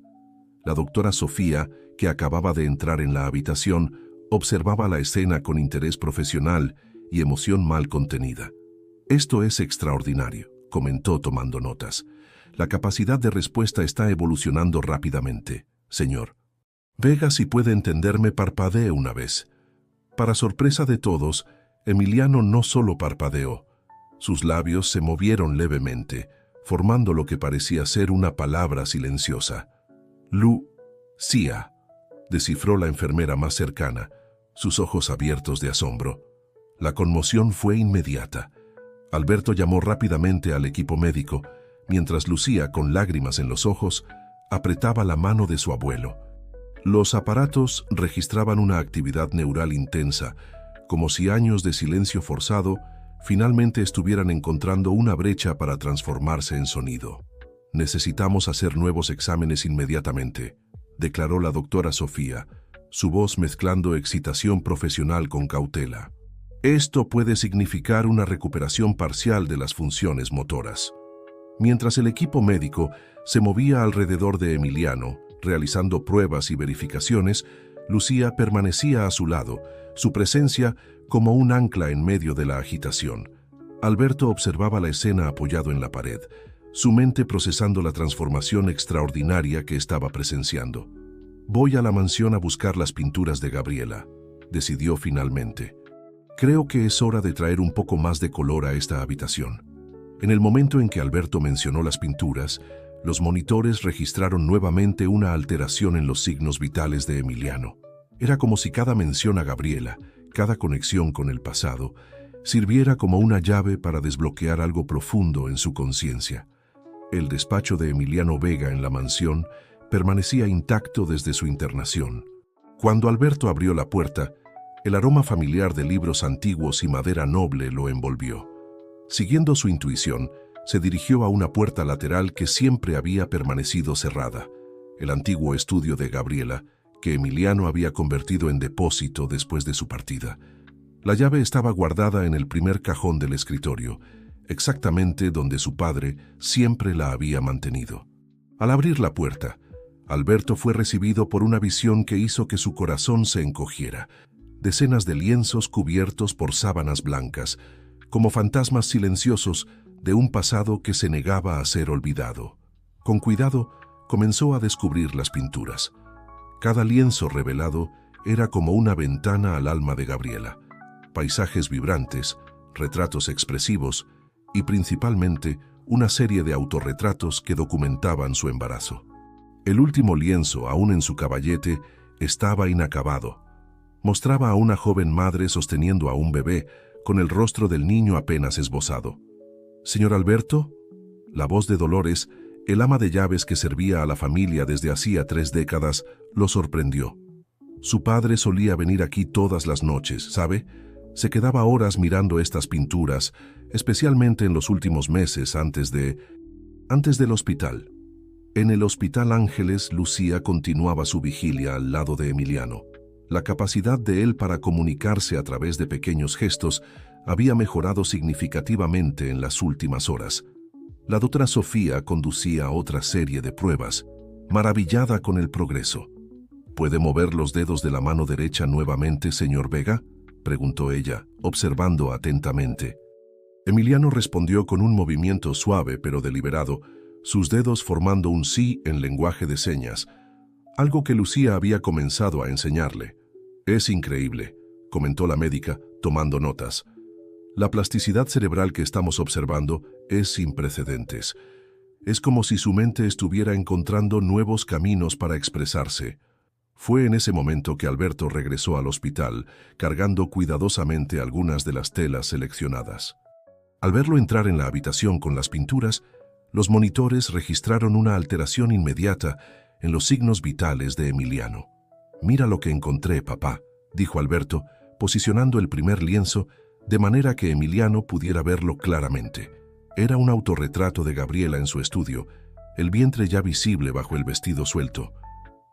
La doctora Sofía, que acababa de entrar en la habitación, observaba la escena con interés profesional y emoción mal contenida. «Esto es extraordinario», comentó tomando notas. «La capacidad de respuesta está evolucionando rápidamente, señor. Vega, si puede entenderme, parpadee una vez». Para sorpresa de todos, Emiliano no solo parpadeó. Sus labios se movieron levemente, formando lo que parecía ser una palabra silenciosa. «Lucía», descifró la enfermera más cercana, sus ojos abiertos de asombro. La conmoción fue inmediata. Alberto llamó rápidamente al equipo médico, mientras Lucía, con lágrimas en los ojos, apretaba la mano de su abuelo. Los aparatos registraban una actividad neural intensa, como si años de silencio forzado finalmente estuvieran encontrando una brecha para transformarse en sonido. «Necesitamos hacer nuevos exámenes inmediatamente», declaró la doctora Sofía, su voz mezclando excitación profesional con cautela. «Esto puede significar una recuperación parcial de las funciones motoras». Mientras el equipo médico se movía alrededor de Emiliano, realizando pruebas y verificaciones, Lucía permanecía a su lado, su presencia como un ancla en medio de la agitación. Alberto observaba la escena apoyado en la pared, su mente procesando la transformación extraordinaria que estaba presenciando. «Voy a la mansión a buscar las pinturas de Gabriela», decidió finalmente. «Creo que es hora de traer un poco más de color a esta habitación». En el momento en que Alberto mencionó las pinturas, los monitores registraron nuevamente una alteración en los signos vitales de Emiliano. Era como si cada mención a Gabriela, cada conexión con el pasado, sirviera como una llave para desbloquear algo profundo en su conciencia. El despacho de Emiliano Vega en la mansión permanecía intacto desde su internación. Cuando Alberto abrió la puerta, el aroma familiar de libros antiguos y madera noble lo envolvió. Siguiendo su intuición, se dirigió a una puerta lateral que siempre había permanecido cerrada, el antiguo estudio de Gabriela, que Emiliano había convertido en depósito después de su partida. La llave estaba guardada en el primer cajón del escritorio, exactamente donde su padre siempre la había mantenido. Al abrir la puerta, Alberto fue recibido por una visión que hizo que su corazón se encogiera. Decenas de lienzos cubiertos por sábanas blancas, como fantasmas silenciosos de un pasado que se negaba a ser olvidado. Con cuidado, comenzó a descubrir las pinturas. Cada lienzo revelado era como una ventana al alma de Gabriela. Paisajes vibrantes, retratos expresivos y principalmente una serie de autorretratos que documentaban su embarazo. El último lienzo, aún en su caballete, estaba inacabado. Mostraba a una joven madre sosteniendo a un bebé con el rostro del niño apenas esbozado. «Señor Alberto», la voz de Dolores, el ama de llaves que servía a la familia desde hacía 3 décadas, lo sorprendió. Su padre solía venir aquí todas las noches, ¿sabe? Se quedaba horas mirando estas pinturas, especialmente en los últimos meses antes del hospital. En el Hospital Ángeles, Lucía continuaba su vigilia al lado de Emiliano. La capacidad de él para comunicarse a través de pequeños gestos había mejorado significativamente en las últimas horas. La doctora Sofía conducía otra serie de pruebas, maravillada con el progreso. «¿Puede mover los dedos de la mano derecha nuevamente, señor Vega?», preguntó ella, observando atentamente. Emiliano respondió con un movimiento suave pero deliberado, sus dedos formando un sí en lenguaje de señas, algo que Lucía había comenzado a enseñarle. «Es increíble», comentó la médica, tomando notas. «La plasticidad cerebral que estamos observando es sin precedentes. Es como si su mente estuviera encontrando nuevos caminos para expresarse». Fue en ese momento que Alberto regresó al hospital, cargando cuidadosamente algunas de las telas seleccionadas. Al verlo entrar en la habitación con las pinturas, los monitores registraron una alteración inmediata en los signos vitales de Emiliano. «Mira lo que encontré, papá», dijo Alberto, posicionando el primer lienzo de manera que Emiliano pudiera verlo claramente. Era un autorretrato de Gabriela en su estudio, el vientre ya visible bajo el vestido suelto.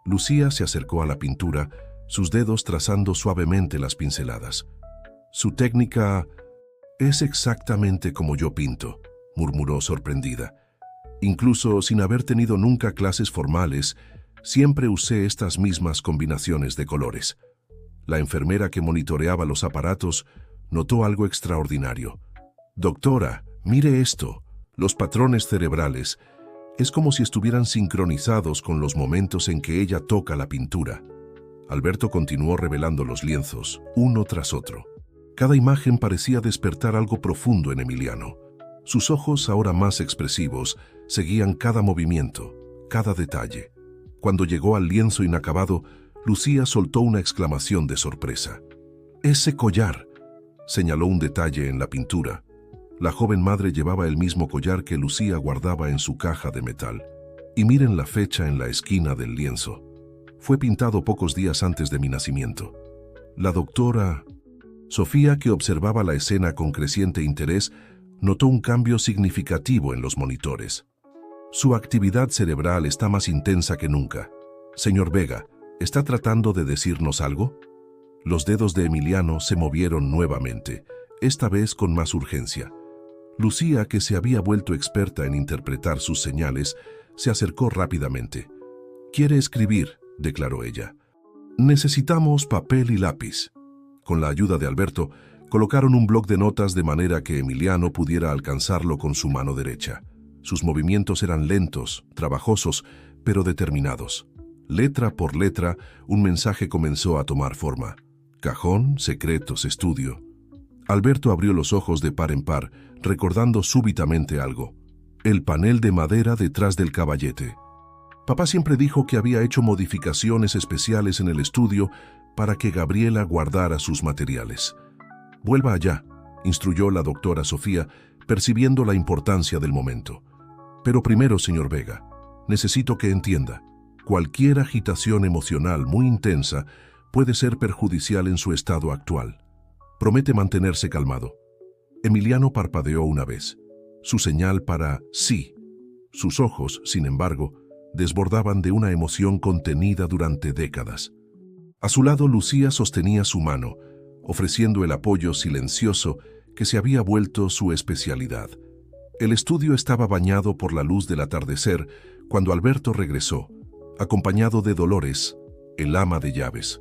Lucía se acercó a la pintura, sus dedos trazando suavemente las pinceladas. «Su técnica es exactamente como yo pinto», murmuró sorprendida. «Incluso sin haber tenido nunca clases formales, siempre usé estas mismas combinaciones de colores». La enfermera que monitoreaba los aparatos notó algo extraordinario. «Doctora, mire esto. Los patrones cerebrales. Es como si estuvieran sincronizados con los momentos en que ella toca la pintura». Alberto continuó revelando los lienzos, uno tras otro. Cada imagen parecía despertar algo profundo en Emiliano. Sus ojos, ahora más expresivos, seguían cada movimiento, cada detalle. Cuando llegó al lienzo inacabado, Lucía soltó una exclamación de sorpresa. «¡Ese collar!», señaló un detalle en la pintura. La joven madre llevaba el mismo collar que Lucía guardaba en su caja de metal. Y miren la fecha en la esquina del lienzo. Fue pintado pocos días antes de mi nacimiento. La doctora Sofía, que observaba la escena con creciente interés, notó un cambio significativo en los monitores. Su actividad cerebral está más intensa que nunca. Señor Vega, ¿está tratando de decirnos algo? Los dedos de Emiliano se movieron nuevamente, esta vez con más urgencia. Lucía, que se había vuelto experta en interpretar sus señales, se acercó rápidamente. «Quiere escribir», declaró ella. «Necesitamos papel y lápiz». Con la ayuda de Alberto, colocaron un bloc de notas de manera que Emiliano pudiera alcanzarlo con su mano derecha. Sus movimientos eran lentos, trabajosos, pero determinados. Letra por letra, un mensaje comenzó a tomar forma. Cajón, secretos, estudio. Alberto abrió los ojos de par en par, recordando súbitamente algo. El panel de madera detrás del caballete. Papá siempre dijo que había hecho modificaciones especiales en el estudio para que Gabriela guardara sus materiales. «Vuelva allá», instruyó la doctora Sofía, percibiendo la importancia del momento. «Pero primero, señor Vega, necesito que entienda. Cualquier agitación emocional muy intensa puede ser perjudicial en su estado actual. Promete mantenerse calmado». Emiliano parpadeó una vez, su señal para sí. Sus ojos, sin embargo, desbordaban de una emoción contenida durante décadas. A su lado, Lucía sostenía su mano, ofreciendo el apoyo silencioso que se había vuelto su especialidad. El estudio estaba bañado por la luz del atardecer cuando Alberto regresó, acompañado de Dolores, el ama de llaves.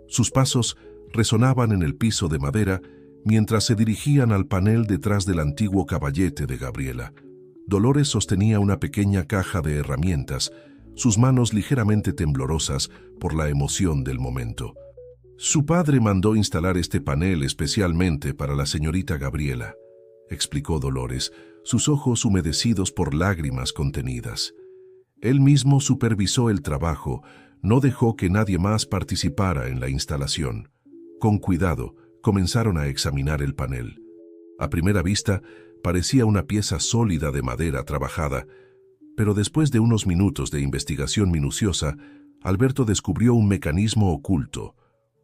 Sus pasos resonaban en el piso de madera mientras se dirigían al panel detrás del antiguo caballete de Gabriela. Dolores sostenía una pequeña caja de herramientas, sus manos ligeramente temblorosas por la emoción del momento. «Su padre mandó instalar este panel especialmente para la señorita Gabriela», explicó Dolores, sus ojos humedecidos por lágrimas contenidas. Él mismo supervisó el trabajo, no dejó que nadie más participara en la instalación. Con cuidado, comenzaron a examinar el panel. A primera vista, parecía una pieza sólida de madera trabajada, pero después de unos minutos de investigación minuciosa, Alberto descubrió un mecanismo oculto,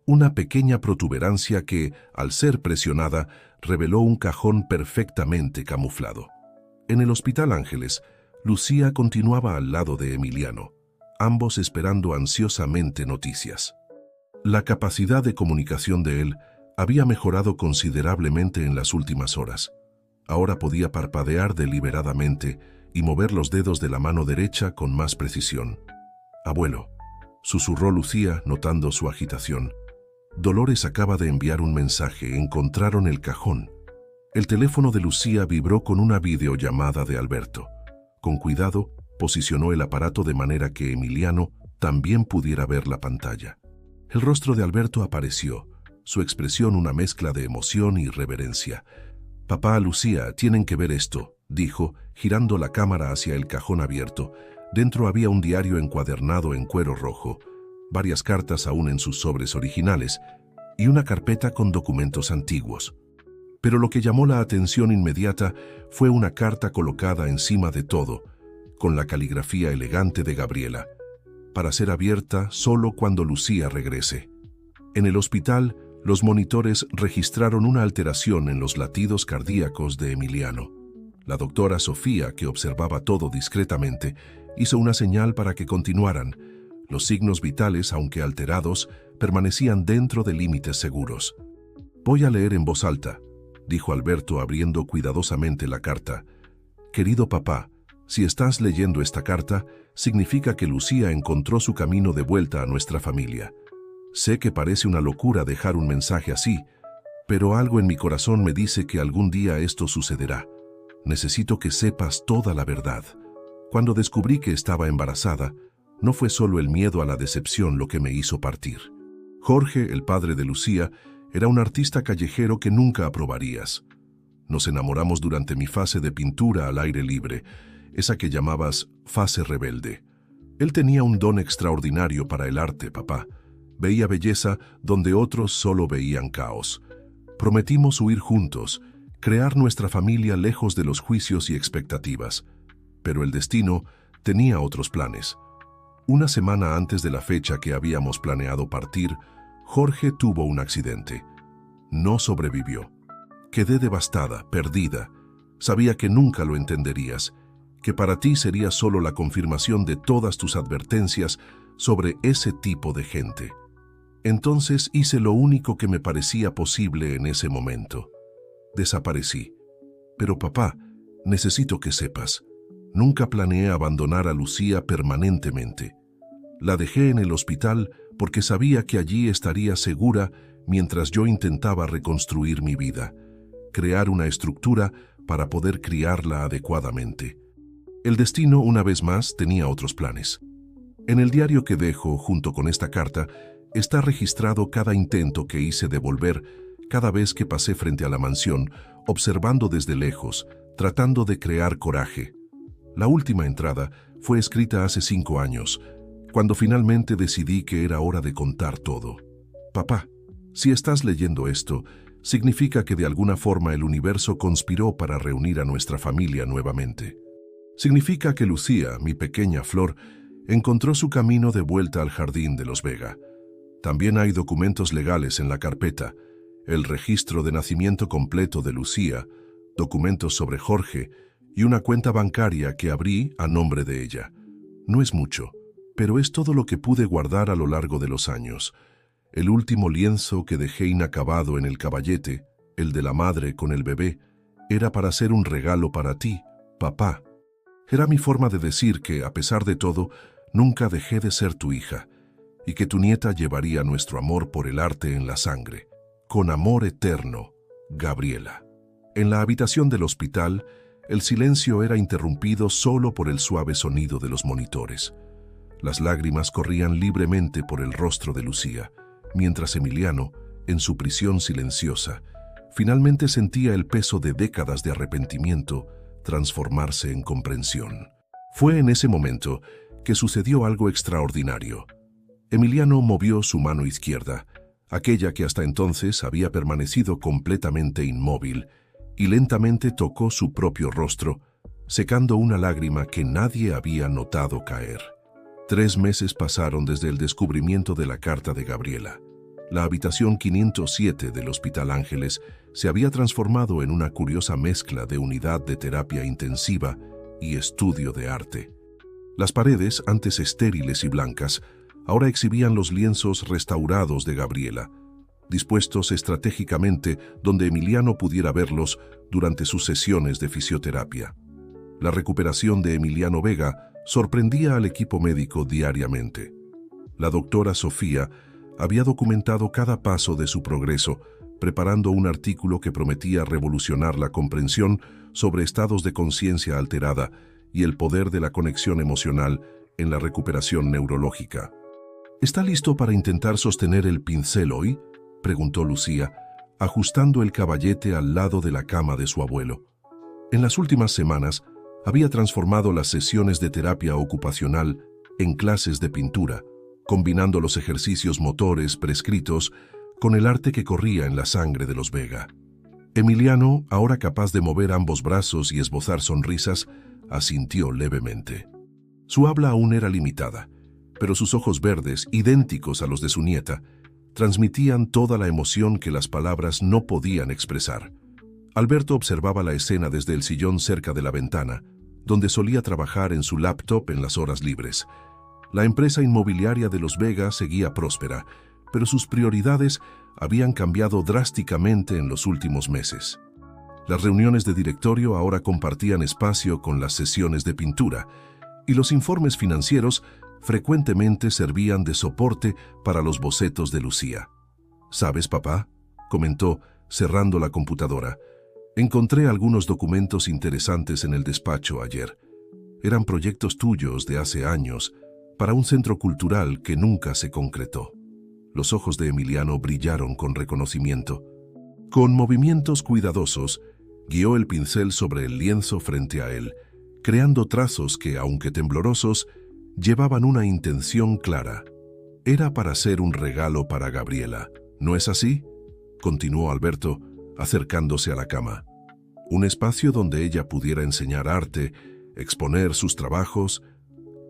una pequeña protuberancia que, al ser presionada, reveló un cajón perfectamente camuflado. En el Hospital Ángeles, Lucía continuaba al lado de Emiliano, ambos esperando ansiosamente noticias. La capacidad de comunicación de él había mejorado considerablemente en las últimas horas. Ahora podía parpadear deliberadamente y mover los dedos de la mano derecha con más precisión. «Abuelo», susurró Lucía, notando su agitación. «Dolores acaba de enviar un mensaje, encontraron el cajón». El teléfono de Lucía vibró con una videollamada de Alberto. Con cuidado, posicionó el aparato de manera que Emiliano también pudiera ver la pantalla. El rostro de Alberto apareció, su expresión una mezcla de emoción y reverencia. «Papá, Lucía, tienen que ver esto», dijo, girando la cámara hacia el cajón abierto. Dentro había un diario encuadernado en cuero rojo, varias cartas aún en sus sobres originales y una carpeta con documentos antiguos. Pero lo que llamó la atención inmediata fue una carta colocada encima de todo, con la caligrafía elegante de Gabriela, para ser abierta solo cuando Lucía regrese. En el hospital, los monitores registraron una alteración en los latidos cardíacos de Emiliano. La doctora Sofía, que observaba todo discretamente, hizo una señal para que continuaran. Los signos vitales, aunque alterados, permanecían dentro de límites seguros. «Voy a leer en voz alta», dijo Alberto abriendo cuidadosamente la carta. «Querido papá, si estás leyendo esta carta, significa que Lucía encontró su camino de vuelta a nuestra familia. Sé que parece una locura dejar un mensaje así, Pero algo en mi corazón me dice que algún día esto sucederá. Necesito que sepas toda la verdad. Cuando descubrí que estaba embarazada, no fue solo el miedo a la decepción lo que me hizo partir. Jorge, el padre de Lucía, era un artista callejero que nunca aprobarías. Nos enamoramos durante mi fase de pintura al aire libre, esa que llamabas fase rebelde. Él tenía un don extraordinario para el arte, papá. Veía belleza donde otros solo veían caos. Prometimos huir juntos, crear nuestra familia lejos de los juicios y expectativas. Pero el destino tenía otros planes. Una semana antes de la fecha que habíamos planeado partir, Jorge tuvo un accidente. No sobrevivió. Quedé devastada, perdida. Sabía que nunca lo entenderías, que para ti sería solo la confirmación de todas tus advertencias sobre ese tipo de gente. Entonces hice lo único que me parecía posible en ese momento. Desaparecí. Pero papá, necesito que sepas, nunca planeé abandonar a Lucía permanentemente. La dejé en el hospital porque sabía que allí estaría segura mientras yo intentaba reconstruir mi vida, crear una estructura para poder criarla adecuadamente. El destino, una vez más, tenía otros planes. En el diario que dejo, junto con esta carta, está registrado cada intento que hice de volver cada vez que pasé frente a la mansión, observando desde lejos, tratando de crear coraje. La última entrada fue escrita hace 5 años, cuando finalmente decidí que era hora de contar todo. Papá, si estás leyendo esto, significa que de alguna forma el universo conspiró para reunir a nuestra familia nuevamente. Significa que Lucía, mi pequeña flor, encontró su camino de vuelta al jardín de los Vega. También hay documentos legales en la carpeta, el registro de nacimiento completo de Lucía, documentos sobre Jorge y una cuenta bancaria que abrí a nombre de ella. No es mucho, pero es todo lo que pude guardar a lo largo de los años. El último lienzo que dejé inacabado en el caballete, el de la madre con el bebé, era para hacer un regalo para ti, papá. Era mi forma de decir que, a pesar de todo, nunca dejé de ser tu hija, y que tu nieta llevaría nuestro amor por el arte en la sangre. Con amor eterno, Gabriela. En la habitación del hospital, el silencio era interrumpido solo por el suave sonido de los monitores. Las lágrimas corrían libremente por el rostro de Lucía, mientras Emiliano, en su prisión silenciosa, finalmente sentía el peso de décadas de arrepentimiento transformarse en comprensión. Fue en ese momento que sucedió algo extraordinario. Emiliano movió su mano izquierda, aquella que hasta entonces había permanecido completamente inmóvil, y lentamente tocó su propio rostro, secando una lágrima que nadie había notado caer. 3 meses pasaron desde el descubrimiento de la carta de Gabriela. La habitación 507 del Hospital Ángeles se había transformado en una curiosa mezcla de unidad de terapia intensiva y estudio de arte. Las paredes, antes estériles y blancas, ahora exhibían los lienzos restaurados de Gabriela, dispuestos estratégicamente donde Emiliano pudiera verlos durante sus sesiones de fisioterapia. La recuperación de Emiliano Vega sorprendía al equipo médico diariamente. La doctora Sofía había documentado cada paso de su progreso, preparando un artículo que prometía revolucionar la comprensión sobre estados de conciencia alterada y el poder de la conexión emocional en la recuperación neurológica. ¿Está listo para intentar sostener el pincel hoy?, preguntó Lucía, ajustando el caballete al lado de la cama de su abuelo. En las últimas semanas, había transformado las sesiones de terapia ocupacional en clases de pintura, combinando los ejercicios motores prescritos con el arte que corría en la sangre de los Vega. Emiliano, ahora capaz de mover ambos brazos y esbozar sonrisas, asintió levemente. Su habla aún era limitada, pero sus ojos verdes, idénticos a los de su nieta, transmitían toda la emoción que las palabras no podían expresar. Alberto observaba la escena desde el sillón cerca de la ventana, donde solía trabajar en su laptop en las horas libres. La empresa inmobiliaria de los Vega seguía próspera, pero sus prioridades habían cambiado drásticamente en los últimos meses. Las reuniones de directorio ahora compartían espacio con las sesiones de pintura, y los informes financieros frecuentemente servían de soporte para los bocetos de Lucía. «¿Sabes, papá?», comentó, cerrando la computadora. Encontré algunos documentos interesantes en el despacho ayer. Eran proyectos tuyos de hace años para un centro cultural que nunca se concretó. Los ojos de Emiliano brillaron con reconocimiento. Con movimientos cuidadosos, guió el pincel sobre el lienzo frente a él, creando trazos que, aunque temblorosos, llevaban una intención clara. Era para ser un regalo para Gabriela, ¿no es así?, continuó Alberto, acercándose a la cama. Un espacio donde ella pudiera enseñar arte, exponer sus trabajos.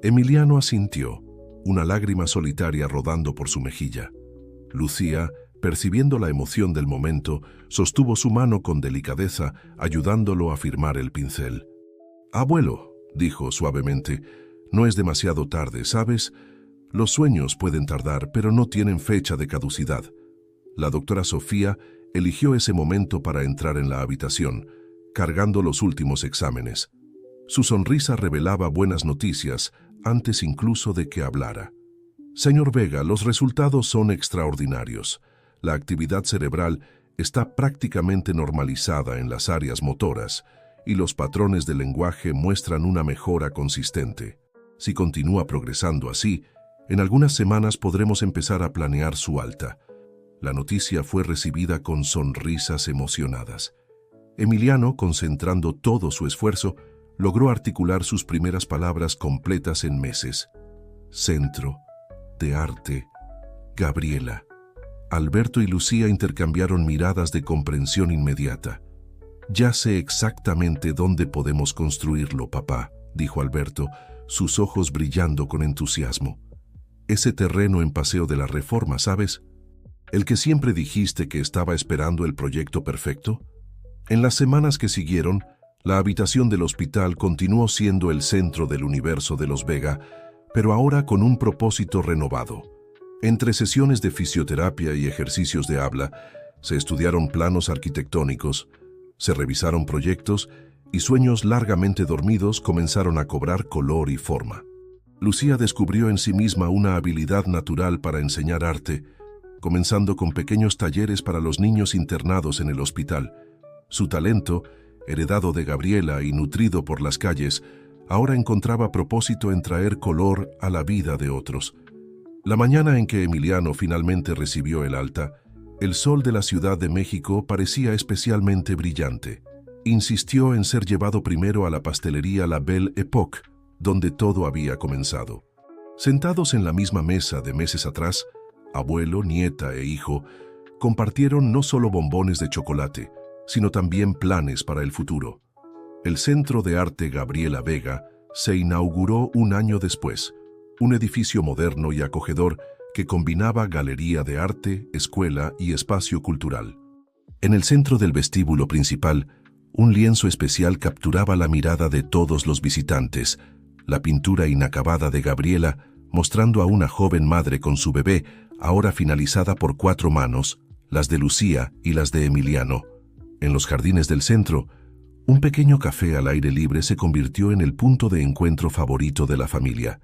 Emiliano asintió, una lágrima solitaria rodando por su mejilla. Lucía, percibiendo la emoción del momento, sostuvo su mano con delicadeza, ayudándolo a firmar el pincel. «Abuelo», dijo suavemente, «no es demasiado tarde, ¿sabes? Los sueños pueden tardar, pero no tienen fecha de caducidad». La doctora Sofía eligió ese momento para entrar en la habitación, cargando los últimos exámenes. Su sonrisa revelaba buenas noticias antes incluso de que hablara. «Señor Vega, los resultados son extraordinarios. La actividad cerebral está prácticamente normalizada en las áreas motoras y los patrones del lenguaje muestran una mejora consistente. Si continúa progresando así, en algunas semanas podremos empezar a planear su alta». La noticia fue recibida con sonrisas emocionadas. Emiliano, concentrando todo su esfuerzo, logró articular sus primeras palabras completas en meses. Centro de Arte Gabriela. Alberto y Lucía intercambiaron miradas de comprensión inmediata. «Ya sé exactamente dónde podemos construirlo, papá», dijo Alberto, sus ojos brillando con entusiasmo. «Ese terreno en Paseo de la Reforma, ¿sabes? El que siempre dijiste que estaba esperando el proyecto perfecto». En las semanas que siguieron, la habitación del hospital continuó siendo el centro del universo de los Vega, pero ahora con un propósito renovado. Entre sesiones de fisioterapia y ejercicios de habla, se estudiaron planos arquitectónicos, se revisaron proyectos y sueños largamente dormidos comenzaron a cobrar color y forma. Lucía descubrió en sí misma una habilidad natural para enseñar arte, comenzando con pequeños talleres para los niños internados en el hospital. Su talento, heredado de Gabriela y nutrido por las calles, ahora encontraba propósito en traer color a la vida de otros. La mañana en que Emiliano finalmente recibió el alta, el sol de la Ciudad de México parecía especialmente brillante. Insistió en ser llevado primero a la pastelería La Belle Époque, donde todo había comenzado. Sentados en la misma mesa de meses atrás, abuelo, nieta e hijo compartieron no solo bombones de chocolate, sino también planes para el futuro. El Centro de Arte Gabriela Vega se inauguró un año después, un edificio moderno y acogedor que combinaba galería de arte, escuela y espacio cultural. En el centro del vestíbulo principal, un lienzo especial capturaba la mirada de todos los visitantes, la pintura inacabada de Gabriela mostrando a una joven madre con su bebé, ahora finalizada por 4 manos, las de Lucía y las de Emiliano. En los jardines del centro, un pequeño café al aire libre se convirtió en el punto de encuentro favorito de la familia.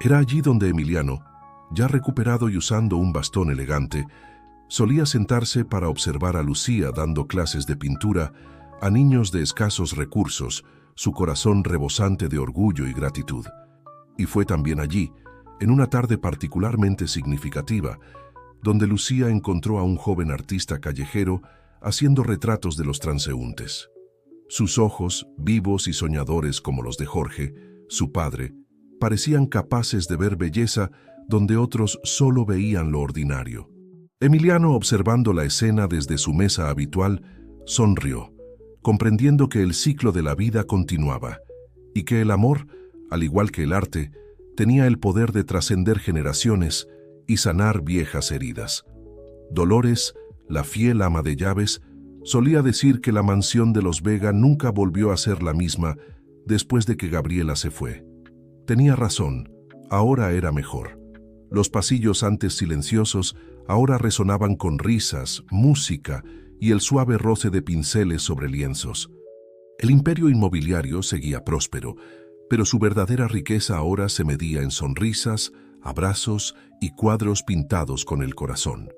Era allí donde Emiliano, ya recuperado y usando un bastón elegante, solía sentarse para observar a Lucía dando clases de pintura a niños de escasos recursos, su corazón rebosante de orgullo y gratitud. Y fue también allí, en una tarde particularmente significativa, donde Lucía encontró a un joven artista callejero haciendo retratos de los transeúntes. Sus ojos, vivos y soñadores como los de Jorge, su padre, parecían capaces de ver belleza donde otros solo veían lo ordinario. Emiliano, observando la escena desde su mesa habitual, sonrió, comprendiendo que el ciclo de la vida continuaba y que el amor, al igual que el arte, tenía el poder de trascender generaciones y sanar viejas heridas. Dolores, la fiel ama de llaves, solía decir que la mansión de los Vega nunca volvió a ser la misma después de que Gabriela se fue. Tenía razón, ahora era mejor. Los pasillos antes silenciosos ahora resonaban con risas, música y el suave roce de pinceles sobre lienzos. El imperio inmobiliario seguía próspero, pero su verdadera riqueza ahora se medía en sonrisas, abrazos y cuadros pintados con el corazón.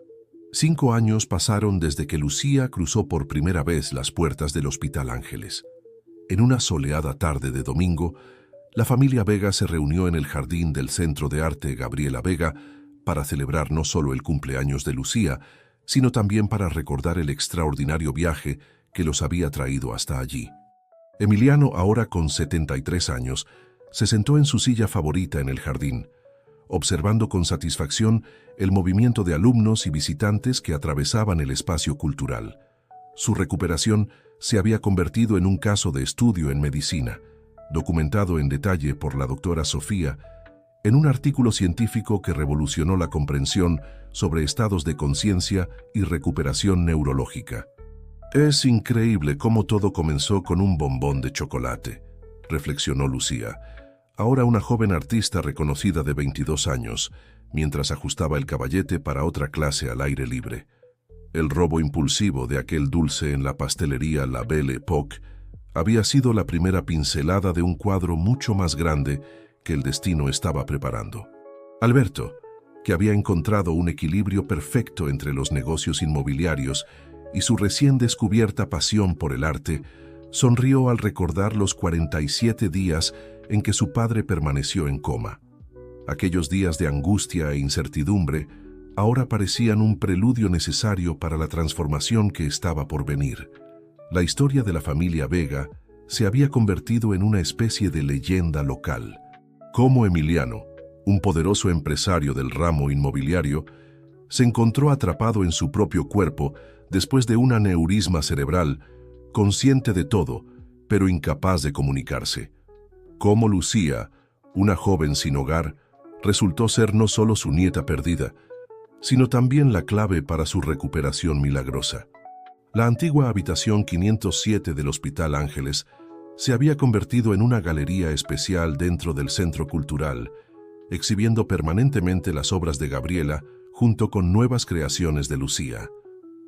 5 años pasaron desde que Lucía cruzó por primera vez las puertas del Hospital Ángeles. En una soleada tarde de domingo, la familia Vega se reunió en el jardín del Centro de Arte Gabriela Vega para celebrar no solo el cumpleaños de Lucía, sino también para recordar el extraordinario viaje que los había traído hasta allí. Emiliano, ahora con 73 años, se sentó en su silla favorita en el jardín, observando con satisfacción el movimiento de alumnos y visitantes que atravesaban el espacio cultural. Su recuperación se había convertido en un caso de estudio en medicina, documentado en detalle por la doctora Sofía, en un artículo científico que revolucionó la comprensión sobre estados de conciencia y recuperación neurológica. «Es increíble cómo todo comenzó con un bombón de chocolate», reflexionó Lucía, ahora una joven artista reconocida de 22 años, mientras ajustaba el caballete para otra clase al aire libre. El robo impulsivo de aquel dulce en la pastelería La Belle Époque había sido la primera pincelada de un cuadro mucho más grande que el destino estaba preparando. Alberto, que había encontrado un equilibrio perfecto entre los negocios inmobiliarios y su recién descubierta pasión por el arte, sonrió al recordar los 47 días en que su padre permaneció en coma. Aquellos días de angustia e incertidumbre ahora parecían un preludio necesario para la transformación que estaba por venir. La historia de la familia Vega se había convertido en una especie de leyenda local. Cómo Emiliano, un poderoso empresario del ramo inmobiliario, se encontró atrapado en su propio cuerpo después de un aneurisma cerebral, consciente de todo, pero incapaz de comunicarse. Cómo Lucía, una joven sin hogar, resultó ser no solo su nieta perdida, sino también la clave para su recuperación milagrosa. La antigua habitación 507 del Hospital Ángeles se había convertido en una galería especial dentro del centro cultural, exhibiendo permanentemente las obras de Gabriela junto con nuevas creaciones de Lucía.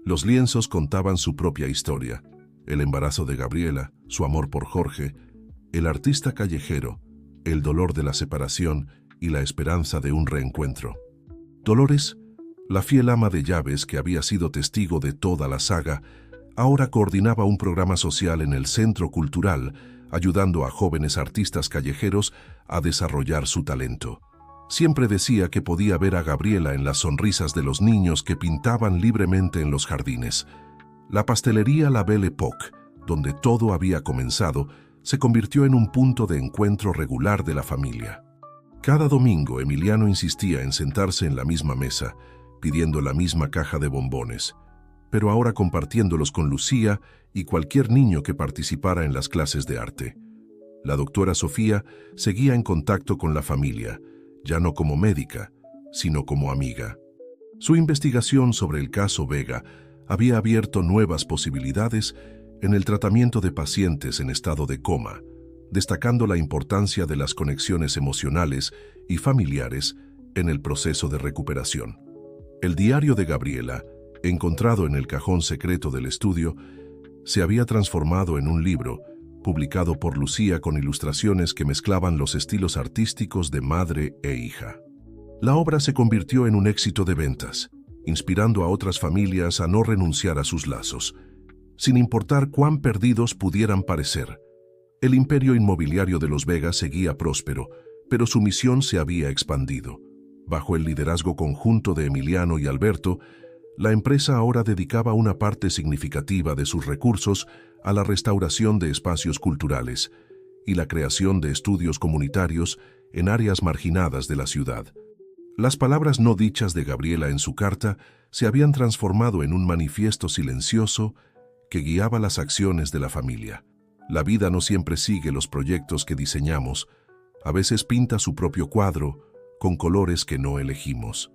Los lienzos contaban su propia historia: el embarazo de Gabriela, su amor por Jorge, el artista callejero, el dolor de la separación y la esperanza de un reencuentro. Dolores, la fiel ama de llaves que había sido testigo de toda la saga, ahora coordinaba un programa social en el Centro Cultural, ayudando a jóvenes artistas callejeros a desarrollar su talento. Siempre decía que podía ver a Gabriela en las sonrisas de los niños que pintaban libremente en los jardines. La pastelería La Belle Époque, donde todo había comenzado, se convirtió en un punto de encuentro regular de la familia. Cada domingo Emiliano insistía en sentarse en la misma mesa, pidiendo la misma caja de bombones, pero ahora compartiéndolos con Lucía y cualquier niño que participara en las clases de arte. La doctora Sofía seguía en contacto con la familia, ya no como médica, sino como amiga. Su investigación sobre el caso Vega había abierto nuevas posibilidades en el tratamiento de pacientes en estado de coma, destacando la importancia de las conexiones emocionales y familiares en el proceso de recuperación. El diario de Gabriela, encontrado en el cajón secreto del estudio, se había transformado en un libro, publicado por Lucía con ilustraciones que mezclaban los estilos artísticos de madre e hija. La obra se convirtió en un éxito de ventas, inspirando a otras familias a no renunciar a sus lazos, sin importar cuán perdidos pudieran parecer. El imperio inmobiliario de los Vega seguía próspero, pero su misión se había expandido. Bajo el liderazgo conjunto de Emiliano y Alberto, la empresa ahora dedicaba una parte significativa de sus recursos a la restauración de espacios culturales y la creación de estudios comunitarios en áreas marginadas de la ciudad. Las palabras no dichas de Gabriela en su carta se habían transformado en un manifiesto silencioso que guiaba las acciones de la familia. La vida no siempre sigue los proyectos que diseñamos, a veces pinta su propio cuadro con colores que no elegimos.